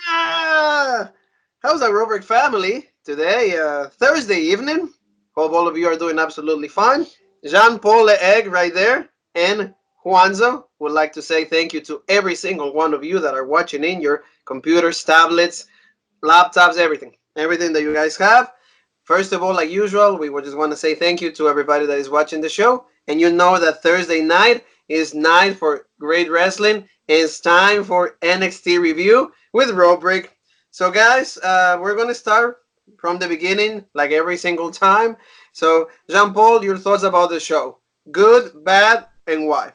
Ah! How's our Robert family today? Thursday evening. Hope all of you are doing absolutely fine. Jean Paul Le Egg right there, and Juanzo would like to say thank you to every single one of you that are watching in your computers, tablets, laptops, everything that you guys have. First of all, like usual, we would just want to say thank you to everybody that is watching the show. And you know that Thursday night is night for great wrestling. It's time for NXT review with Robrick. So, guys, we're going to start from the beginning, like every single time. So, Jean Paul, your thoughts about the show? Good, bad, and why?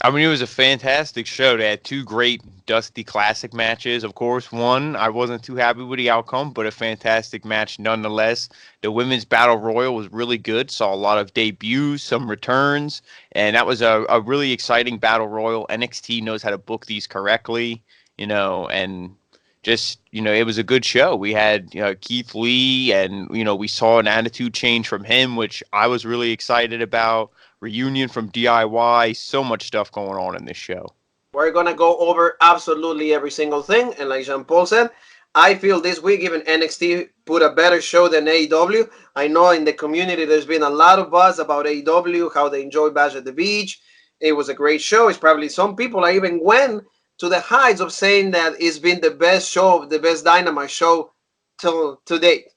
I mean, it was a fantastic show. They had two great Dusty Classic matches. Of course, one, I wasn't too happy with the outcome, but a fantastic match nonetheless. The Women's Battle Royal was really good. Saw a lot of debuts, some returns, and that was a really exciting Battle Royal. NXT knows how to book these correctly, and just, it was a good show. We had Keith Lee, and, we saw an attitude change from him, which I was really excited about. Reunion from DIY, so much stuff going on in this show. We're going to go over absolutely every single thing. And like Jean Paul said, I feel this week even NXT put a better show than AEW. I know in the community there's been a lot of buzz about AEW, how they enjoy Bash at the Beach. It was a great show. It's probably some people I even went to the heights of saying that it's been the best show, the best Dynamite show till to date.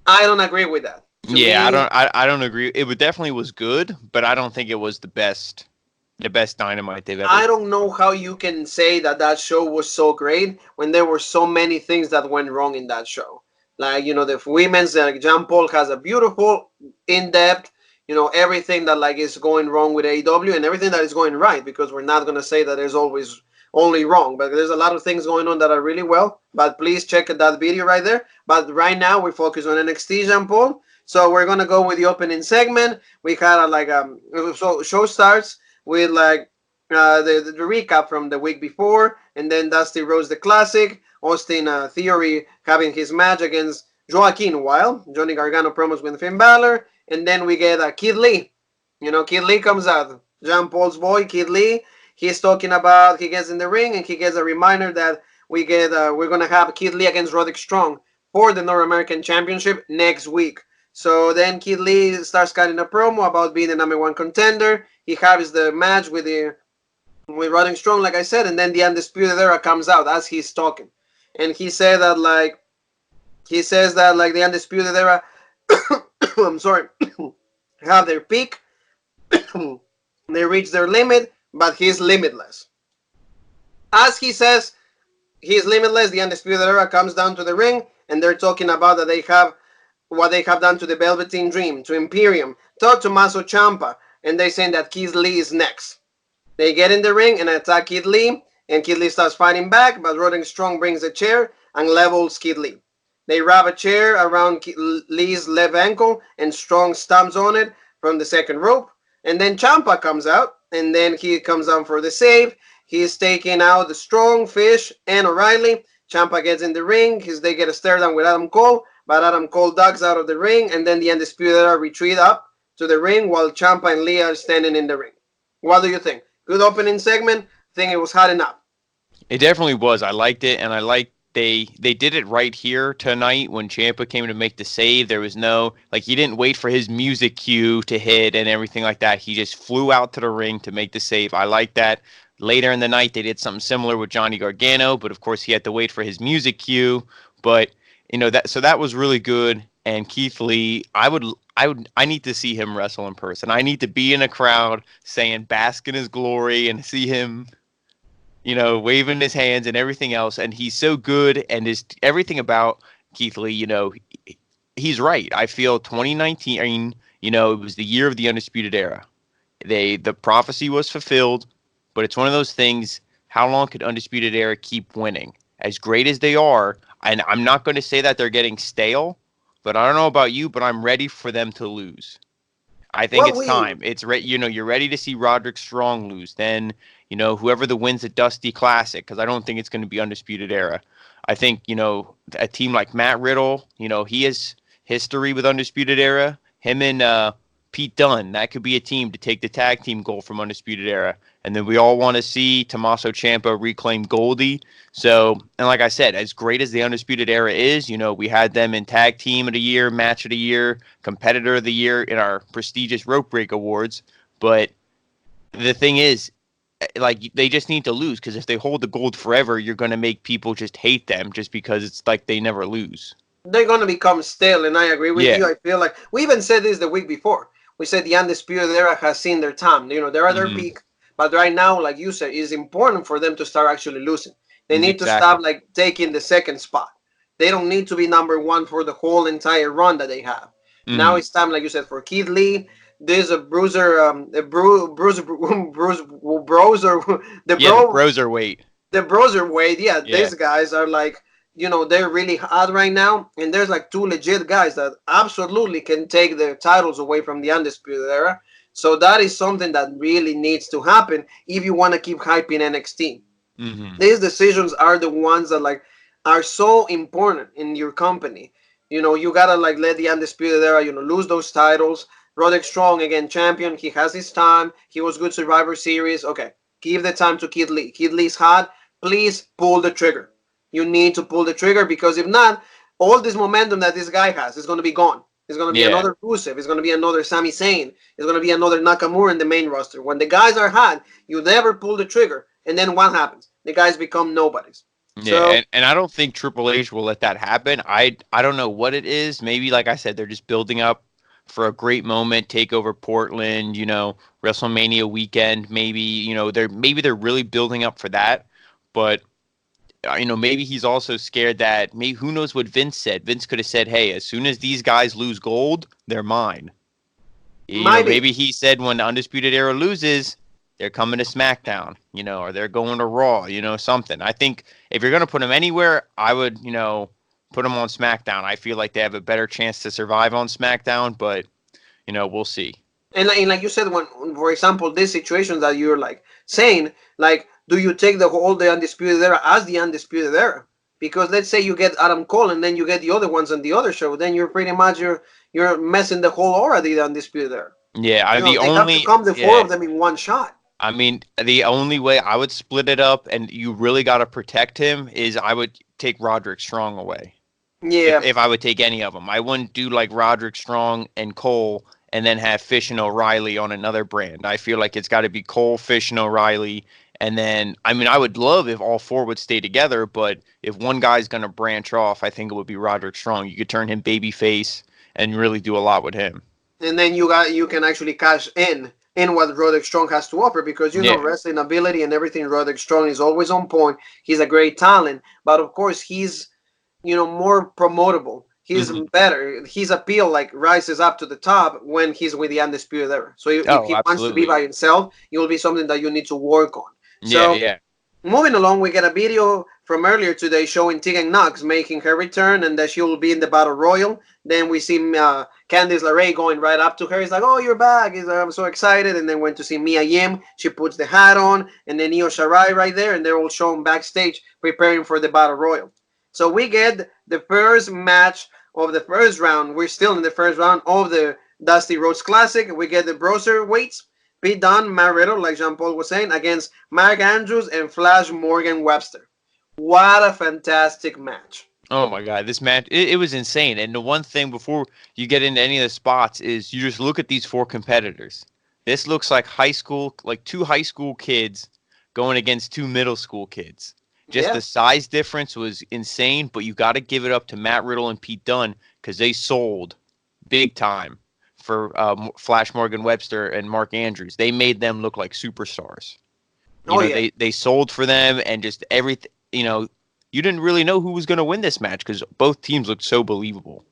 I don't agree with that. To Yeah, I me, don't I, I don't agree. Definitely was good, but I don't think it was the best Dynamite they've ever. I don't know how you can say that that show was so great when there were so many things that went wrong in that show. Like, the women's, like Jean Paul has a beautiful, in depth, everything that like is going wrong with AEW and everything that is going right, because we're not going to say that there's always only wrong, but there's a lot of things going on that are really well. But please check that video right there. But right now we focus on NXT, Jean Paul. So we're going to go with the opening segment. We kind of like, so show starts with like the recap from the week before, and then Dusty Rhodes the Classic, Austin Theory having his match against Joaquin Wild, Johnny Gargano promos with Finn Balor, and then we get Kid Lee. Kid Lee comes out, Jean Paul's boy, Kid Lee. He's talking about he gets in the ring and he gets a reminder that we're gonna have Kid Lee against Roderick Strong for the North American Championship next week. So then Kid Lee starts cutting a promo about being the number one contender. He has the match with Roderick Strong, like I said, and then the Undisputed Era comes out as he's talking, and he said that like the Undisputed Era, I'm sorry, have their peak, they reach their limit, but he's limitless. As he says, he's limitless. The Undisputed Era comes down to the ring, and they're talking about that they have what they have done to the Velveteen Dream, to Imperium, to Tommaso Ciampa, and they're saying that Keith Lee is next. They get in the ring and attack Kid Lee, and Kid Lee starts fighting back, but Roderick Strong brings a chair and levels Kid Lee. They wrap a chair around Lee's left ankle, and Strong stomps on it from the second rope. And then Ciampa comes out, and then he comes down for the save. He's taking out the Strong, Fish, and O'Reilly. Ciampa gets in the ring. They get a stare down with Adam Cole, but Adam Cole ducks out of the ring, and then the Undisputed Era retreat up to the ring while Ciampa and Lee are standing in the ring. What do you think? Good opening segment. Think it was hot enough. It definitely was. I liked it, and I liked they did it right here tonight when Ciampa came to make the save. There was no he didn't wait for his music cue to hit and everything like that. He just flew out to the ring to make the save. I like that. Later in the night, they did something similar with Johnny Gargano, but of course he had to wait for his music cue. But that was really good. And Keith Lee, I need to see him wrestle in person. I need to be in a crowd saying bask in his glory and see him, waving his hands and everything else. And he's so good, and everything about Keith Lee, he's right. I feel 2019, it was the year of the Undisputed Era. The prophecy was fulfilled, but it's one of those things. How long could Undisputed Era keep winning? As great as they are, and I'm not going to say that they're getting stale, but I don't know about you, but I'm ready for them to lose. I think Well, it's time. You're ready to see Roderick Strong lose. Then, whoever the wins at Dusty Classic, because I don't think it's going to be Undisputed Era. I think, a team like Matt Riddle, he has history with Undisputed Era. Him and Pete Dunne, that could be a team to take the tag team gold from Undisputed Era. And then we all want to see Tommaso Ciampa reclaim Goldie. So, and like I said, as great as the Undisputed Era is, we had them in Tag Team of the Year, Match of the Year, Competitor of the Year in our prestigious Rope Break Awards. But the thing is, like, they just need to lose, because if they hold the gold forever, you're going to make people just hate them just because it's like they never lose. They're going to become stale, and I agree with Yeah. you. I feel like we even said this the week before. We said the Undisputed Era has seen their time. They're at their Hmm. peak, but right now, like you said, it's important for them to start actually losing. They need to Exactly. stop like taking the second spot. They don't need to be number one for the whole entire run that they have. Now Hmm. it's time, like you said, for Keith Lee. There's a Bruiser, Bruce Bruiser, the Yeah, the bro, Bros are weight. the Bruiser Wade. Yeah, Yeah. these guys are like, they're really hot right now, and there's like two legit guys that absolutely can take their titles away from the Undisputed Era. So that is something that really needs to happen if you want to keep hyping NXT. Hmm. These decisions are the ones that like are so important in your company. You gotta like let the Undisputed Era, lose those titles. Roderick Strong again, champion. He has his time. He was good Survivor Series. Okay, give the time to Kid Lee. Kid Lee's hot. Please pull the trigger. You need to pull the trigger, because if not, all this momentum that this guy has is going to be gone. It's going to be Yeah. another Rusev. It's going to be another Sami Zayn. It's going to be another Nakamura in the main roster. When the guys are hot, you never pull the trigger. And then what happens? The guys become nobodies. Yeah, So and I don't think Triple H will let that happen. I don't know what it is. Maybe, like I said, they're just building up for a great moment, take over Portland, WrestleMania weekend. Maybe, they're really building up for that. But maybe he's also scared that, maybe, who knows what Vince said. Vince could have said, "Hey, as soon as these guys lose gold, they're mine." might be. Maybe he said when the Undisputed Era loses, they're coming to SmackDown, or they're going to Raw, something. I think if you're going to put them anywhere, I would, put them on SmackDown. I feel like they have a better chance to survive on SmackDown, but, we'll see. And like you said, when, for example, these situations that you're like saying, like, do you take the Undisputed Era as the Undisputed Era? Because let's say you get Adam Cole and then you get the other ones on the other show, then you're pretty much you're messing the whole aura of the Undisputed Era. Yeah, They have to come the four of them in one shot. I mean, the only way I would split it up, and you really got to protect him, is I would take Roderick Strong away. If Yeah, if I would take any of them, I wouldn't do like Roderick Strong and Cole, and then have Fish and O'Reilly on another brand. I feel like it's got to be Cole, Fish, and O'Reilly. And then, I mean, I would love if all four would stay together, but if one guy's going to branch off, I think it would be Roderick Strong. You could turn him babyface and really do a lot with him. and then you can actually cash in what Roderick Strong has to offer, because Yeah. wrestling ability and everything. Roderick Strong is always on point. He's a great talent, but of course he's more promotable. He's Hmm. better. His appeal like rises up to the top when he's with the Undisputed Era. So if Oh, he wants to be absolutely. by himself, it will be something that you need to work on. Yeah, So yeah. moving along, we get a video from earlier today showing Tegan Knox making her return and that she will be in the Battle Royal. Then we see Candice LeRae going right up to her. He's like, "Oh, you're back." I'm so excited. And then went to see Mia Yim. She puts the hat on. And then Io Shirai right there. And they're all shown backstage preparing for the Battle Royal. So we get the first match of the first round. We're still in the first round of the Dusty Rhodes Classic. We get the Browser weights. Pete Dunne, Matt Riddle, like Jean Paul was saying, against Mark Andrews and Flash Morgan Webster. What a fantastic match. Oh my God, this match, it was insane. And the one thing before you get into any of the spots is you just look at these four competitors. This looks like high school, like two high school kids going against two middle school kids. Just Yeah. the size difference was insane, but you got to give it up to Matt Riddle and Pete Dunne, because they sold big time for Flash Morgan Webster and Mark Andrews. They made them look like superstars. Oh, yeah. They sold for them, and just everything, you didn't really know who was going to win this match because both teams looked so believable.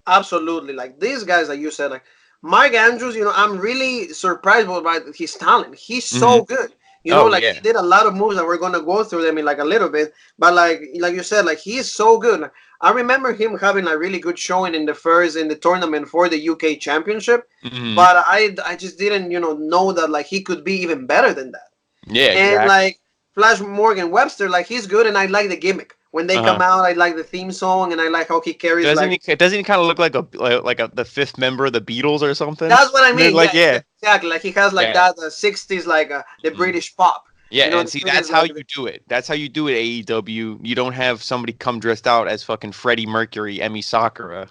Absolutely. Like these guys that you said, like Mike Andrews, I'm really surprised by his talent. He's Hmm. so good. Oh Like he yeah. did a lot of moves that we're gonna go through them in like a little bit. But like you said, like he's so good. Like, I remember him having a really good showing in the tournament for the UK Championship. Hmm. But I just didn't, know that like he could be even better than that. Yeah, And exactly. like Flash Morgan Webster, like he's good, and I like the gimmick. When they come Uh-huh. out, I like the theme song, and I like how he carries Doesn't like. he? Doesn't he kind of look like the fifth member of the Beatles or something? That's what I And then, mean. Yeah, like, yeah, exactly. Like he has like yeah, that 60s like the mhm. British pop. Yeah. You know, And the see, that's British how like. you do it. That's how you do it. AEW. You don't have somebody come dressed out as fucking Freddie Mercury, Emi Sakura.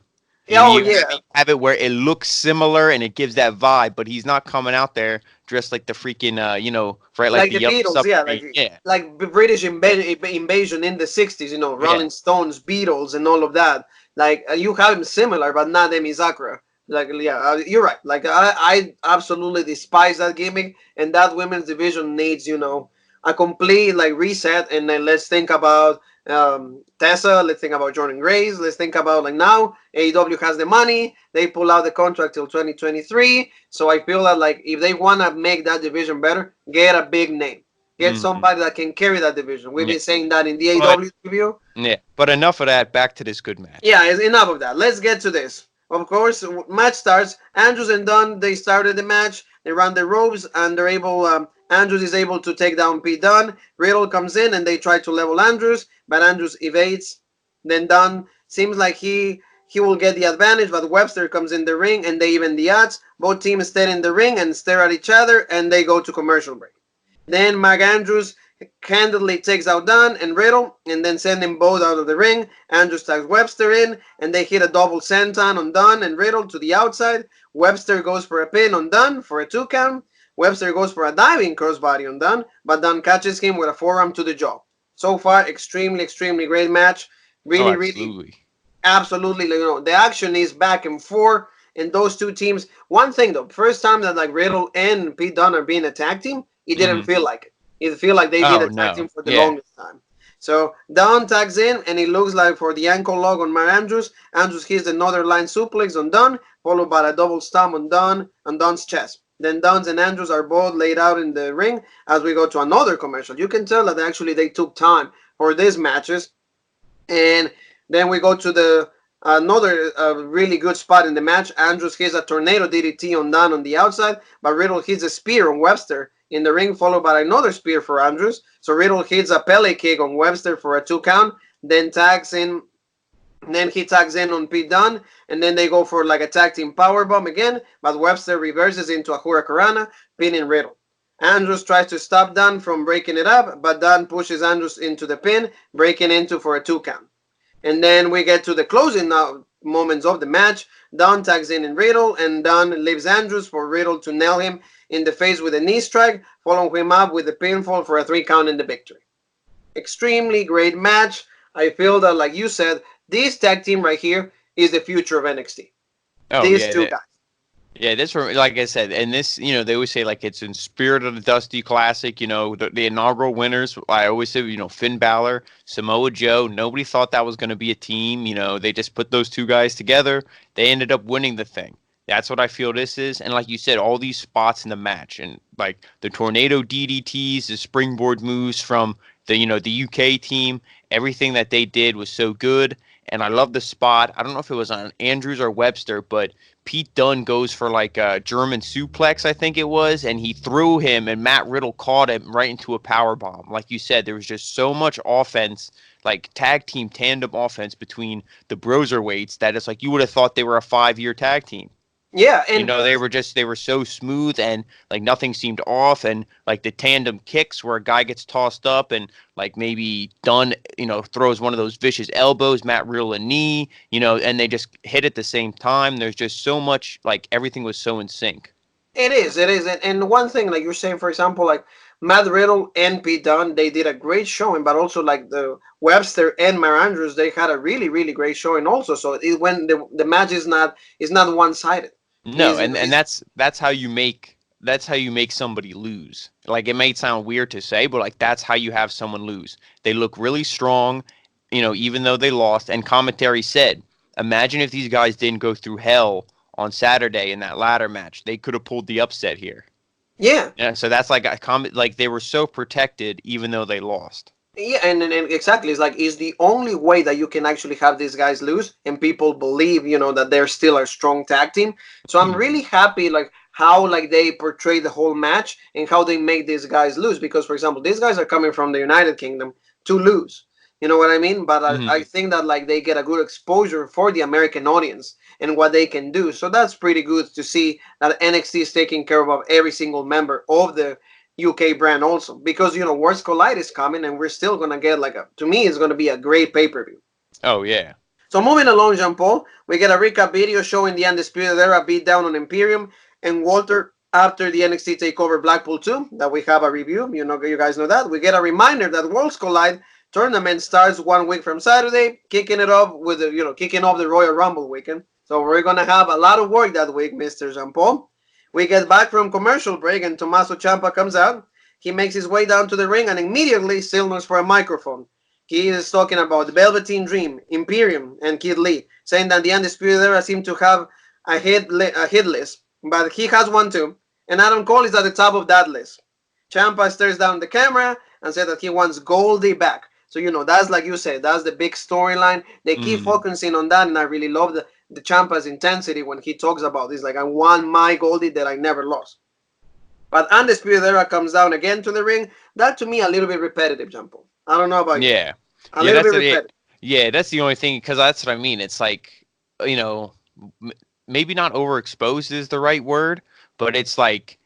Oh You yeah, have it where it looks similar and it gives that vibe, but he's not coming out there dressed like the freaking right, like like the the yellow Beatles. Yeah, submarine. Yeah. like British invasion in the 60s. You know, Yeah. Rolling Stones, Beatles, and all of that. Like you have him similar, but not Emi Sakura. Like yeah, you're right. Like I absolutely despise that gimmick, and that women's division needs a complete like reset. And then let's think about Tessa. Let's think about Jordan Grace. Let's think about like now AEW has the money. They pull out the contract till 2023. So I feel that like if they wanna make that division better, get a big name. Get Hmm. somebody that can carry that division. We've Yeah. been saying that in the But AEW review. yeah. But enough of that. Back to this good match. Yeah, it's enough of that. Let's get to this. Of course, match starts. Andrews and Dunn, they started the match. They run the ropes, and they're able. Andrews is able to take down Pete Dunne. Riddle comes in, and they try to level Andrews, but Andrews evades. Then Dunn seems like he will get the advantage, but Webster comes in the ring, and they even the odds. Both teams stay in the ring and stare at each other, and they go to commercial break. Then Mark Andrews candidly takes out Dunn and Riddle and then send them both out of the ring. Andrews tags Webster in and they hit a double senton on Dunn and Riddle to the outside. Webster goes for a pin on Dunn for a 2 count. Webster goes for a diving crossbody on Dunn, but Dunn catches him with a forearm to the jaw. So far, extremely, extremely great match. Oh, Really, really, absolutely. absolutely, the action is back and forth. And those two teams, one thing though, first time that like Riddle and Pete Dunne are being a tag team, it didn't Hmm. feel like it. It feel like they've been Oh a tag no. team for the Yeah. longest time. So Dunn tags in and it looks like for the ankle lock on Mar Andrews. Andrews hits another line suplex on Dunn, followed by a double stomp on Dunn's chest. Then Dunn's and Andrews are both laid out in the ring as we go to another commercial. You can tell that actually they took time for these matches. And then we go to the another really good spot in the match. Andrews hits a tornado DDT on Dunn on the outside, but Riddle hits a spear on Webster in the ring, followed by another spear for Andrews. So Riddle hits a Pele kick on Webster for a 2 count, then tags in. Then he tags in on Pete Dunne, and then they go for like a tag team powerbomb again, but Webster reverses into a Hurricanrana, pinning Riddle. Andrews tries to stop Dunn from breaking it up, but Dunn pushes Andrews into the pin, breaking into for a 2 count. And then we get to the closing moments of the match. Dunn tags in Riddle, and Dunn leaves Andrews for Riddle to nail him in the face with a knee strike, following him up with a pinfall for a 3 count in the victory. Extremely great match. I feel that, like you said, this tag team right here is the future of NXT. Oh These yeah. two guys. Yeah, this like I said, and this, they always say like it's in spirit of the Dusty Classic. The inaugural winners. I always say, Finn Balor, Samoa Joe. Nobody thought that was going to be a team. They just put those two guys together. They ended up winning the thing. That's what I feel this is. And like you said, all these spots in the match, and like the tornado DDTs, the springboard moves from the UK team, everything that they did was so good. And I love the spot. I don't know if it was on Andrews or Webster, but Pete Dunne goes for like a German suplex, I think it was, and he threw him, and Matt Riddle caught him right into a power bomb. Like you said, there was just so much offense, like tag team tandem offense between the Broserweights that it's like you would have thought they were a 5-year tag team. Yeah, and They were so smooth and like nothing seemed off, and like the tandem kicks where a guy gets tossed up and like maybe Dunn, throws one of those vicious elbows, Matt Riddle a knee, and they just hit at the same time. There's just so much, like everything was so in sync. it is. And one thing, like you're saying, for example, like Matt Riddle and Pete Dunne, they did a great showing, but also like the Webster and Mar Andrews, they had a really, really great showing also. So when the match is not one sided. No, Is and that's how you make somebody lose. Like it may sound weird to say, but like that's how you have someone lose. They look really strong, even though they lost. And commentary said, imagine if these guys didn't go through hell on Saturday in that ladder match. They could have pulled the upset here. yeah. Yeah, so that's like a comment. Like they were so protected, even though they lost. Yeah, and exactly, it's like it's the only way that you can actually have these guys lose, and people believe, that they're still a strong tag team. So I'm really happy, like how like they portray the whole match and how they make these guys lose. Because, for example, these guys are coming from the United Kingdom to lose. You know what I mean? But I Hmm. think that like they get a good exposure for the American audience and what they can do. So that's pretty good to see that NXT is taking care of every single member of the UK brand also, because Worlds Collide is coming and we're still gonna get like to me it's gonna be a great pay-per-view. Oh yeah. So moving along, Jean Paul, we get a recap video showing the Undisputed Era beat down on Imperium and Walter after the NXT Takeover Blackpool 2 that we have a review. You guys know that. We get a reminder that Worlds Collide tournament starts 1 week from Saturday, kicking it off with kicking off the Royal Rumble weekend. So we're gonna have a lot of work that week, Mr. Jean Paul. We get back from commercial break and Tommaso Ciampa comes out. He makes his way down to the ring and immediately signals for a microphone. He is talking about the Velveteen Dream, Imperium, and Kid Lee, saying that the Undisputed Era seem to have a hit list, but he has one too, and Adam Cole is at the top of that list. Ciampa stares down the camera and said that he wants Goldie back. So that's like you said, that's the big storyline. They keep Hmm. focusing on that, and I really love the Ciampa's intensity when he talks about this. Like, I want my Goldie that I never lost. But Undisputed Era comes down again to the ring. That to me a little bit repetitive, Jumpo. I don't know about you. Yeah. A Yeah, little bit that's it. repetitive. Yeah, that's the only thing because that's what I mean. It's like, you know, m- maybe not overexposed is the right word, but it's like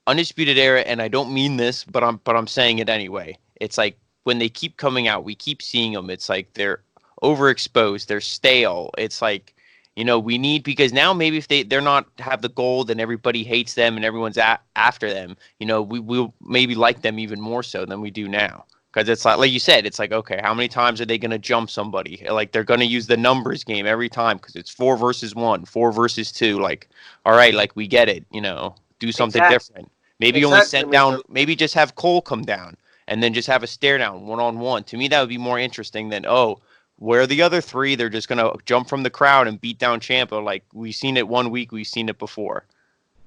undisputed era, and I don't mean this, but I'm saying it anyway. It's like when they keep coming out, we keep seeing them. It's like they're overexposed, they're stale. It's like we need because now maybe if they're not have the gold and everybody hates them and everyone's after them, we will maybe like them even more so than we do now. Because it's like you said, it's like, okay, how many times are they going to jump somebody? Like they're going to use the numbers game every time because it's 4 versus 1, 4 versus 2. Like, all right, like we get it, do something Exactly. different. Maybe only Exactly, send Mr. down, maybe just have Cole come down and then just have a stare down 1-on-1. To me, that would be more interesting than, oh, where are the other three? They're just going to jump from the crowd and beat down Champa. Like we've seen it one week, we've seen it before.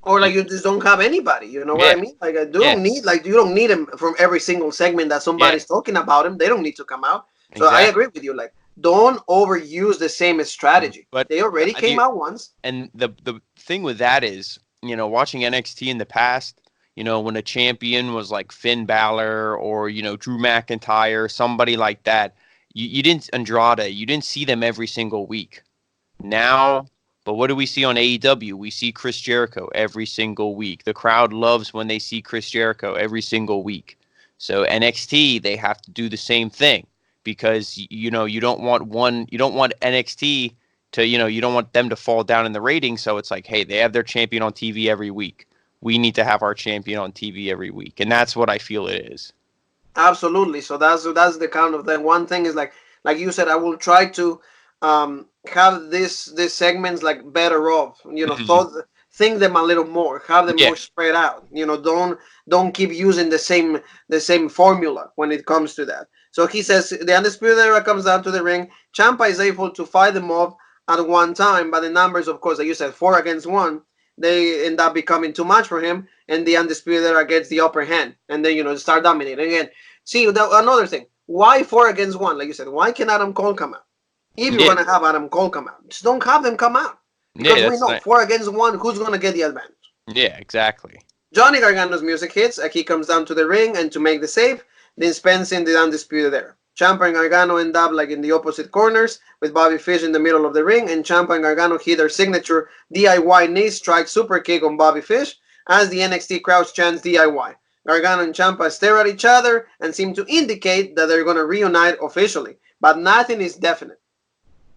Or like you just don't have anybody. You know what I Yeah. mean? Like, I don't need Yes. like you don't need him from every single segment that Yeah. somebody's talking about him. They don't need to come out. So I agree Exactly. with you. Like, don't overuse the same strategy. But They already came the out once. and the thing with that is, watching NXT in the past, when a champion was like Finn Balor or Drew McIntyre, somebody like that, you didn't Andrade, you didn't see them every single week. Now, but what do we see on AEW? We see Chris Jericho every single week. The crowd loves when they see Chris Jericho every single week. So NXT, they have to do the same thing because you don't want NXT to you don't want them to fall down in the ratings. So it's like, hey, they have their champion on TV every week. We need to have our champion on TV every week, and that's what I feel it is. Absolutely. So that's the kind of thing. One thing is like you said, I will try to have this segments like better off. Mhm. Think them a little more, have them Yeah. more spread out. Don't keep using the same formula when it comes to that. So he says the Undisputed Era comes down to the ring. Champa is able to fight them off at one time, but the numbers, of course, like you said, 4 against 1, they end up becoming too much for him, and the Undisputed Era gets the upper hand, and then start dominating again. See, another thing. Why 4 against 1? Like you said, why can Adam Cole come out? If you're Yeah. gonna have Adam Cole come out, just don't have them come out Yeah. because we That's know not. 4 against 1, who's gonna get the advantage? Yeah. Exactly. Johnny Gargano's music hits. He comes down to the ring, and to make the save, dispensing the Undisputed Era. Ciampa and Gargano end up like in the opposite corners, with Bobby Fish in the middle of the ring, and Ciampa and Gargano hit their signature DIY knee strike super kick on Bobby Fish as the NXT crowd chants DIY. Gargano and Ciampa stare at each other and seem to indicate that they're going to reunite officially, but nothing is definite.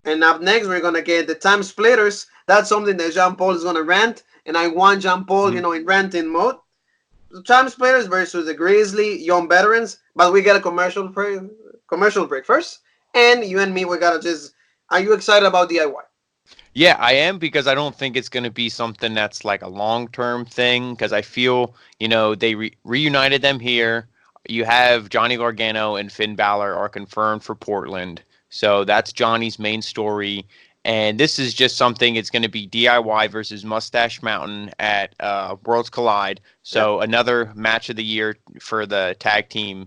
And up next, we're gonna get the time splitters. That's something that Jean Paul is gonna rant, and I want Jean Paul, Mhm. in ranting mode. The time splitters versus the Grizzly Young Veterans, but we get a commercial break first, and you and me, we gotta just. Are you excited about DIY? Yeah, I am because I don't think it's going to be something that's like a long term thing. Because I feel, they reunited them here. You have Johnny Gargano and Finn Balor are confirmed for Portland. So that's Johnny's main story. And this is just something, it's going to be DIY versus Mustache Mountain at Worlds Collide. Yeah, So another match of the year for the tag team,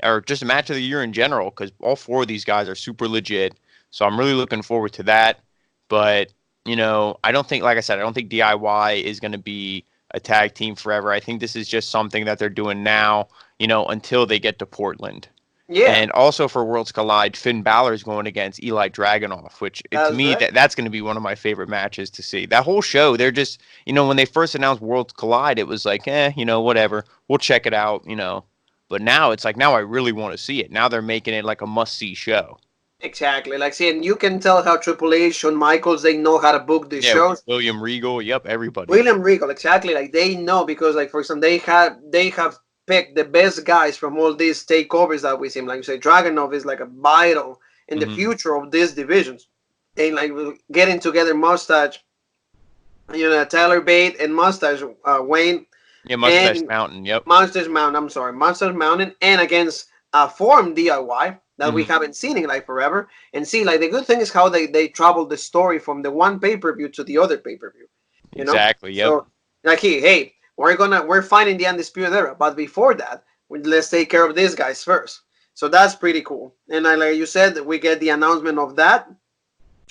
or just a match of the year in general, because all four of these guys are super legit. So I'm really looking forward to that. But, I don't think, like I said, I don't think DIY is going to be a tag team forever. I think this is just something that they're doing now, until they get to Portland. Yeah, And also for Worlds Collide, Finn Balor is going against Eli Dragunov, which to that's me right. that's going to be one of my favorite matches to see. That whole show, they're just when they first announced Worlds Collide, it was like whatever, we'll check it out. But now it's like now I really want to see it. Now they're making it like a must see show. Exactly. Like, see, and you can tell how Triple H, Shawn Michaels, they know how to book these Yeah, shows. William Regal, yep, everybody. William Regal, exactly. Like they know because, like, for example, they have picked the best guys from all these takeovers that we see. Like you say, Dragonov is like a vital in the Hmm. future of these divisions. And like getting together Mustache, Tyler Bate and Mustache Wayne Yeah, Mustache and Mountain, yep. Monsters Mountain. I'm sorry, Monsters Mountain, and against a form DIY that we Hmm. haven't seen in like forever. And see, like the good thing is how they travel the story from the one pay per view to the other pay per view. You know, Exactly, yep. so like hey, we're fighting the undisputed era, but before that, let's take care of these guys first. So that's pretty cool. And like you said, we get the announcement of that.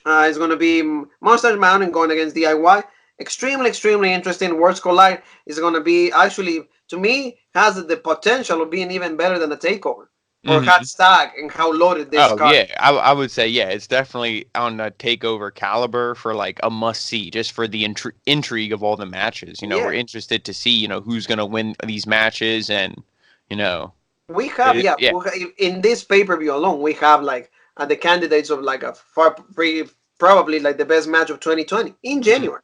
It's going to be Monsters Mountain going against DIY. Extremely, extremely interesting. Worlds Collide is going to be actually, to me, has the potential of being even better than a takeover for how Hmm. stacked and how loaded this Oh card yeah, is. I would say yeah, it's definitely on a takeover caliber for like a must see, just for the intrigue of all the matches. We're Yeah, interested to see who's gonna win these matches, and you know, we have, yeah, yeah. in this pay per view alone, we have like the candidates of like a probably like the best match of 2020 in Mhm. January.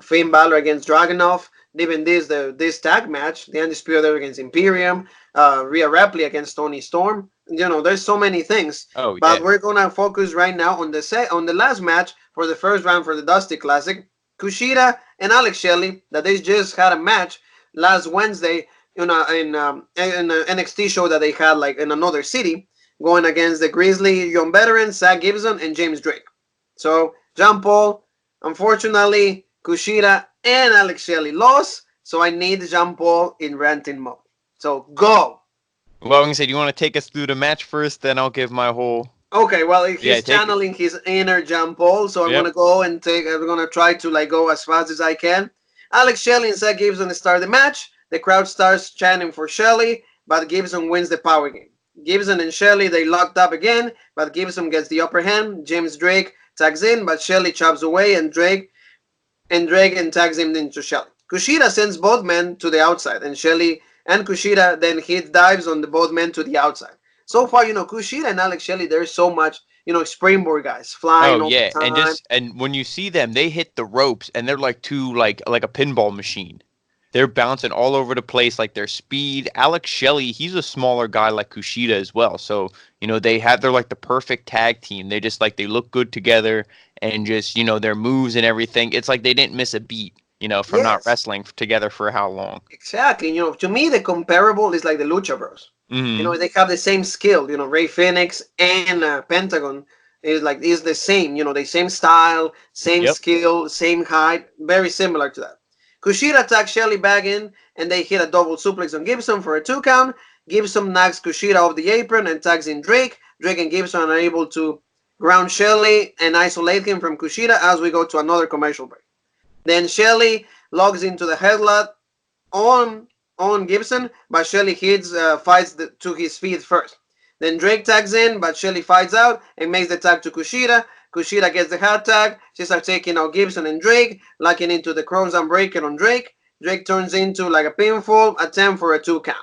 Finn Balor against Dragunov. Even this tag match, the Undisputed Era against Imperium, Rhea Ripley against Tony Storm. There's so many things, Oh but yeah. we're gonna focus right now on the last match for the first round for the Dusty Classic. Kushida and Alex Shelley that they just had a match last Wednesday in an NXT show that they had like in another city, going against the Grizzly Young Veterans Zach Gibson and James Drake. So John Paul, unfortunately, Kushida and Alex Shelley lost, so I need Jean Paul in ranting mode. So go. Well, I'm gonna say, do you want to take us through the match first? Then I'll give my whole. Okay, well Yeah, he's take it. channeling his inner Jean Paul, so I'm Yep. gonna go and take. I'm gonna try to like go as fast as I can. Alex Shelley and Zach Gibson start the match. The crowd starts chanting for Shelley, but Gibson wins the power game. Gibson and Shelley they locked up again, but Gibson gets the upper hand. James Drake tags in, but Shelley chops away, and Drake and tags him into Shelley. Kushida sends both men to the outside, and Shelley and Kushida then hit dives on the both men to the outside. So far, Kushida and Alex Shelley, there's so much, springboard guys flying Oh all the yeah, and time. just and when you see them, they hit the ropes and they're like two like a pinball machine. They're bouncing all over the place, like their speed. Alex Shelley, he's a smaller guy like Kushida as well. So, they're like the perfect tag team. They look good together and just, their moves and everything. It's like they didn't miss a beat, from not Yes, wrestling together for how long. exactly. To me, the comparable is like the Lucha Bros. Hmm. They have the same skill. Ray Phoenix and Pentagon is the same. The same style, same Yep. skill, same height, very similar to that. Kushida attacks Shelley back in, and they hit a double suplex on Gibson for a 2 count. Gibson knocks Kushida off the apron and tags in Drake. Drake and Gibson are able to ground Shelley and isolate him from Kushida as we go to another commercial break. Then Shelley logs into the headlock on on Gibson, but Shelley fights to his feet first. Then Drake tags in, but Shelley fights out and makes the tag to Kushida. Kushida gets the hot tag. She starts taking out Gibson and Drake, locking into the Crown's Unbreaker on Drake. Drake turns into like a pinfall attempt for a 2 count.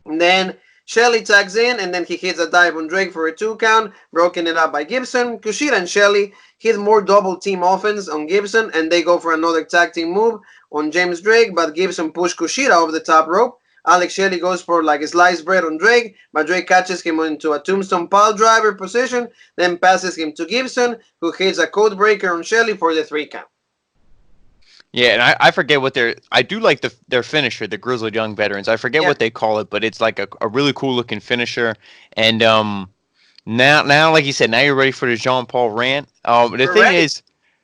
And then Shelley tags in, and then he hits a dive on Drake for a 2 count, broken it up by Gibson. Kushida and Shelley hit more double team offense on Gibson, and they go for another tag team move on James Drake, but Gibson pushed Kushida off the top rope. Alex Shelley goes for like a sliced bread on Drake, but Drake catches him into a tombstone pile driver position, then passes him to Gibson, who hits a code breaker on Shelley for the 3 count. Yeah, and I forget what I do like their finisher, the Grizzled Young Veterans. I forget Yeah, what they call it, but it's like a really cool looking finisher. And now, like you said, now you're ready for the Jean Paul rant. The we're thing ready. is,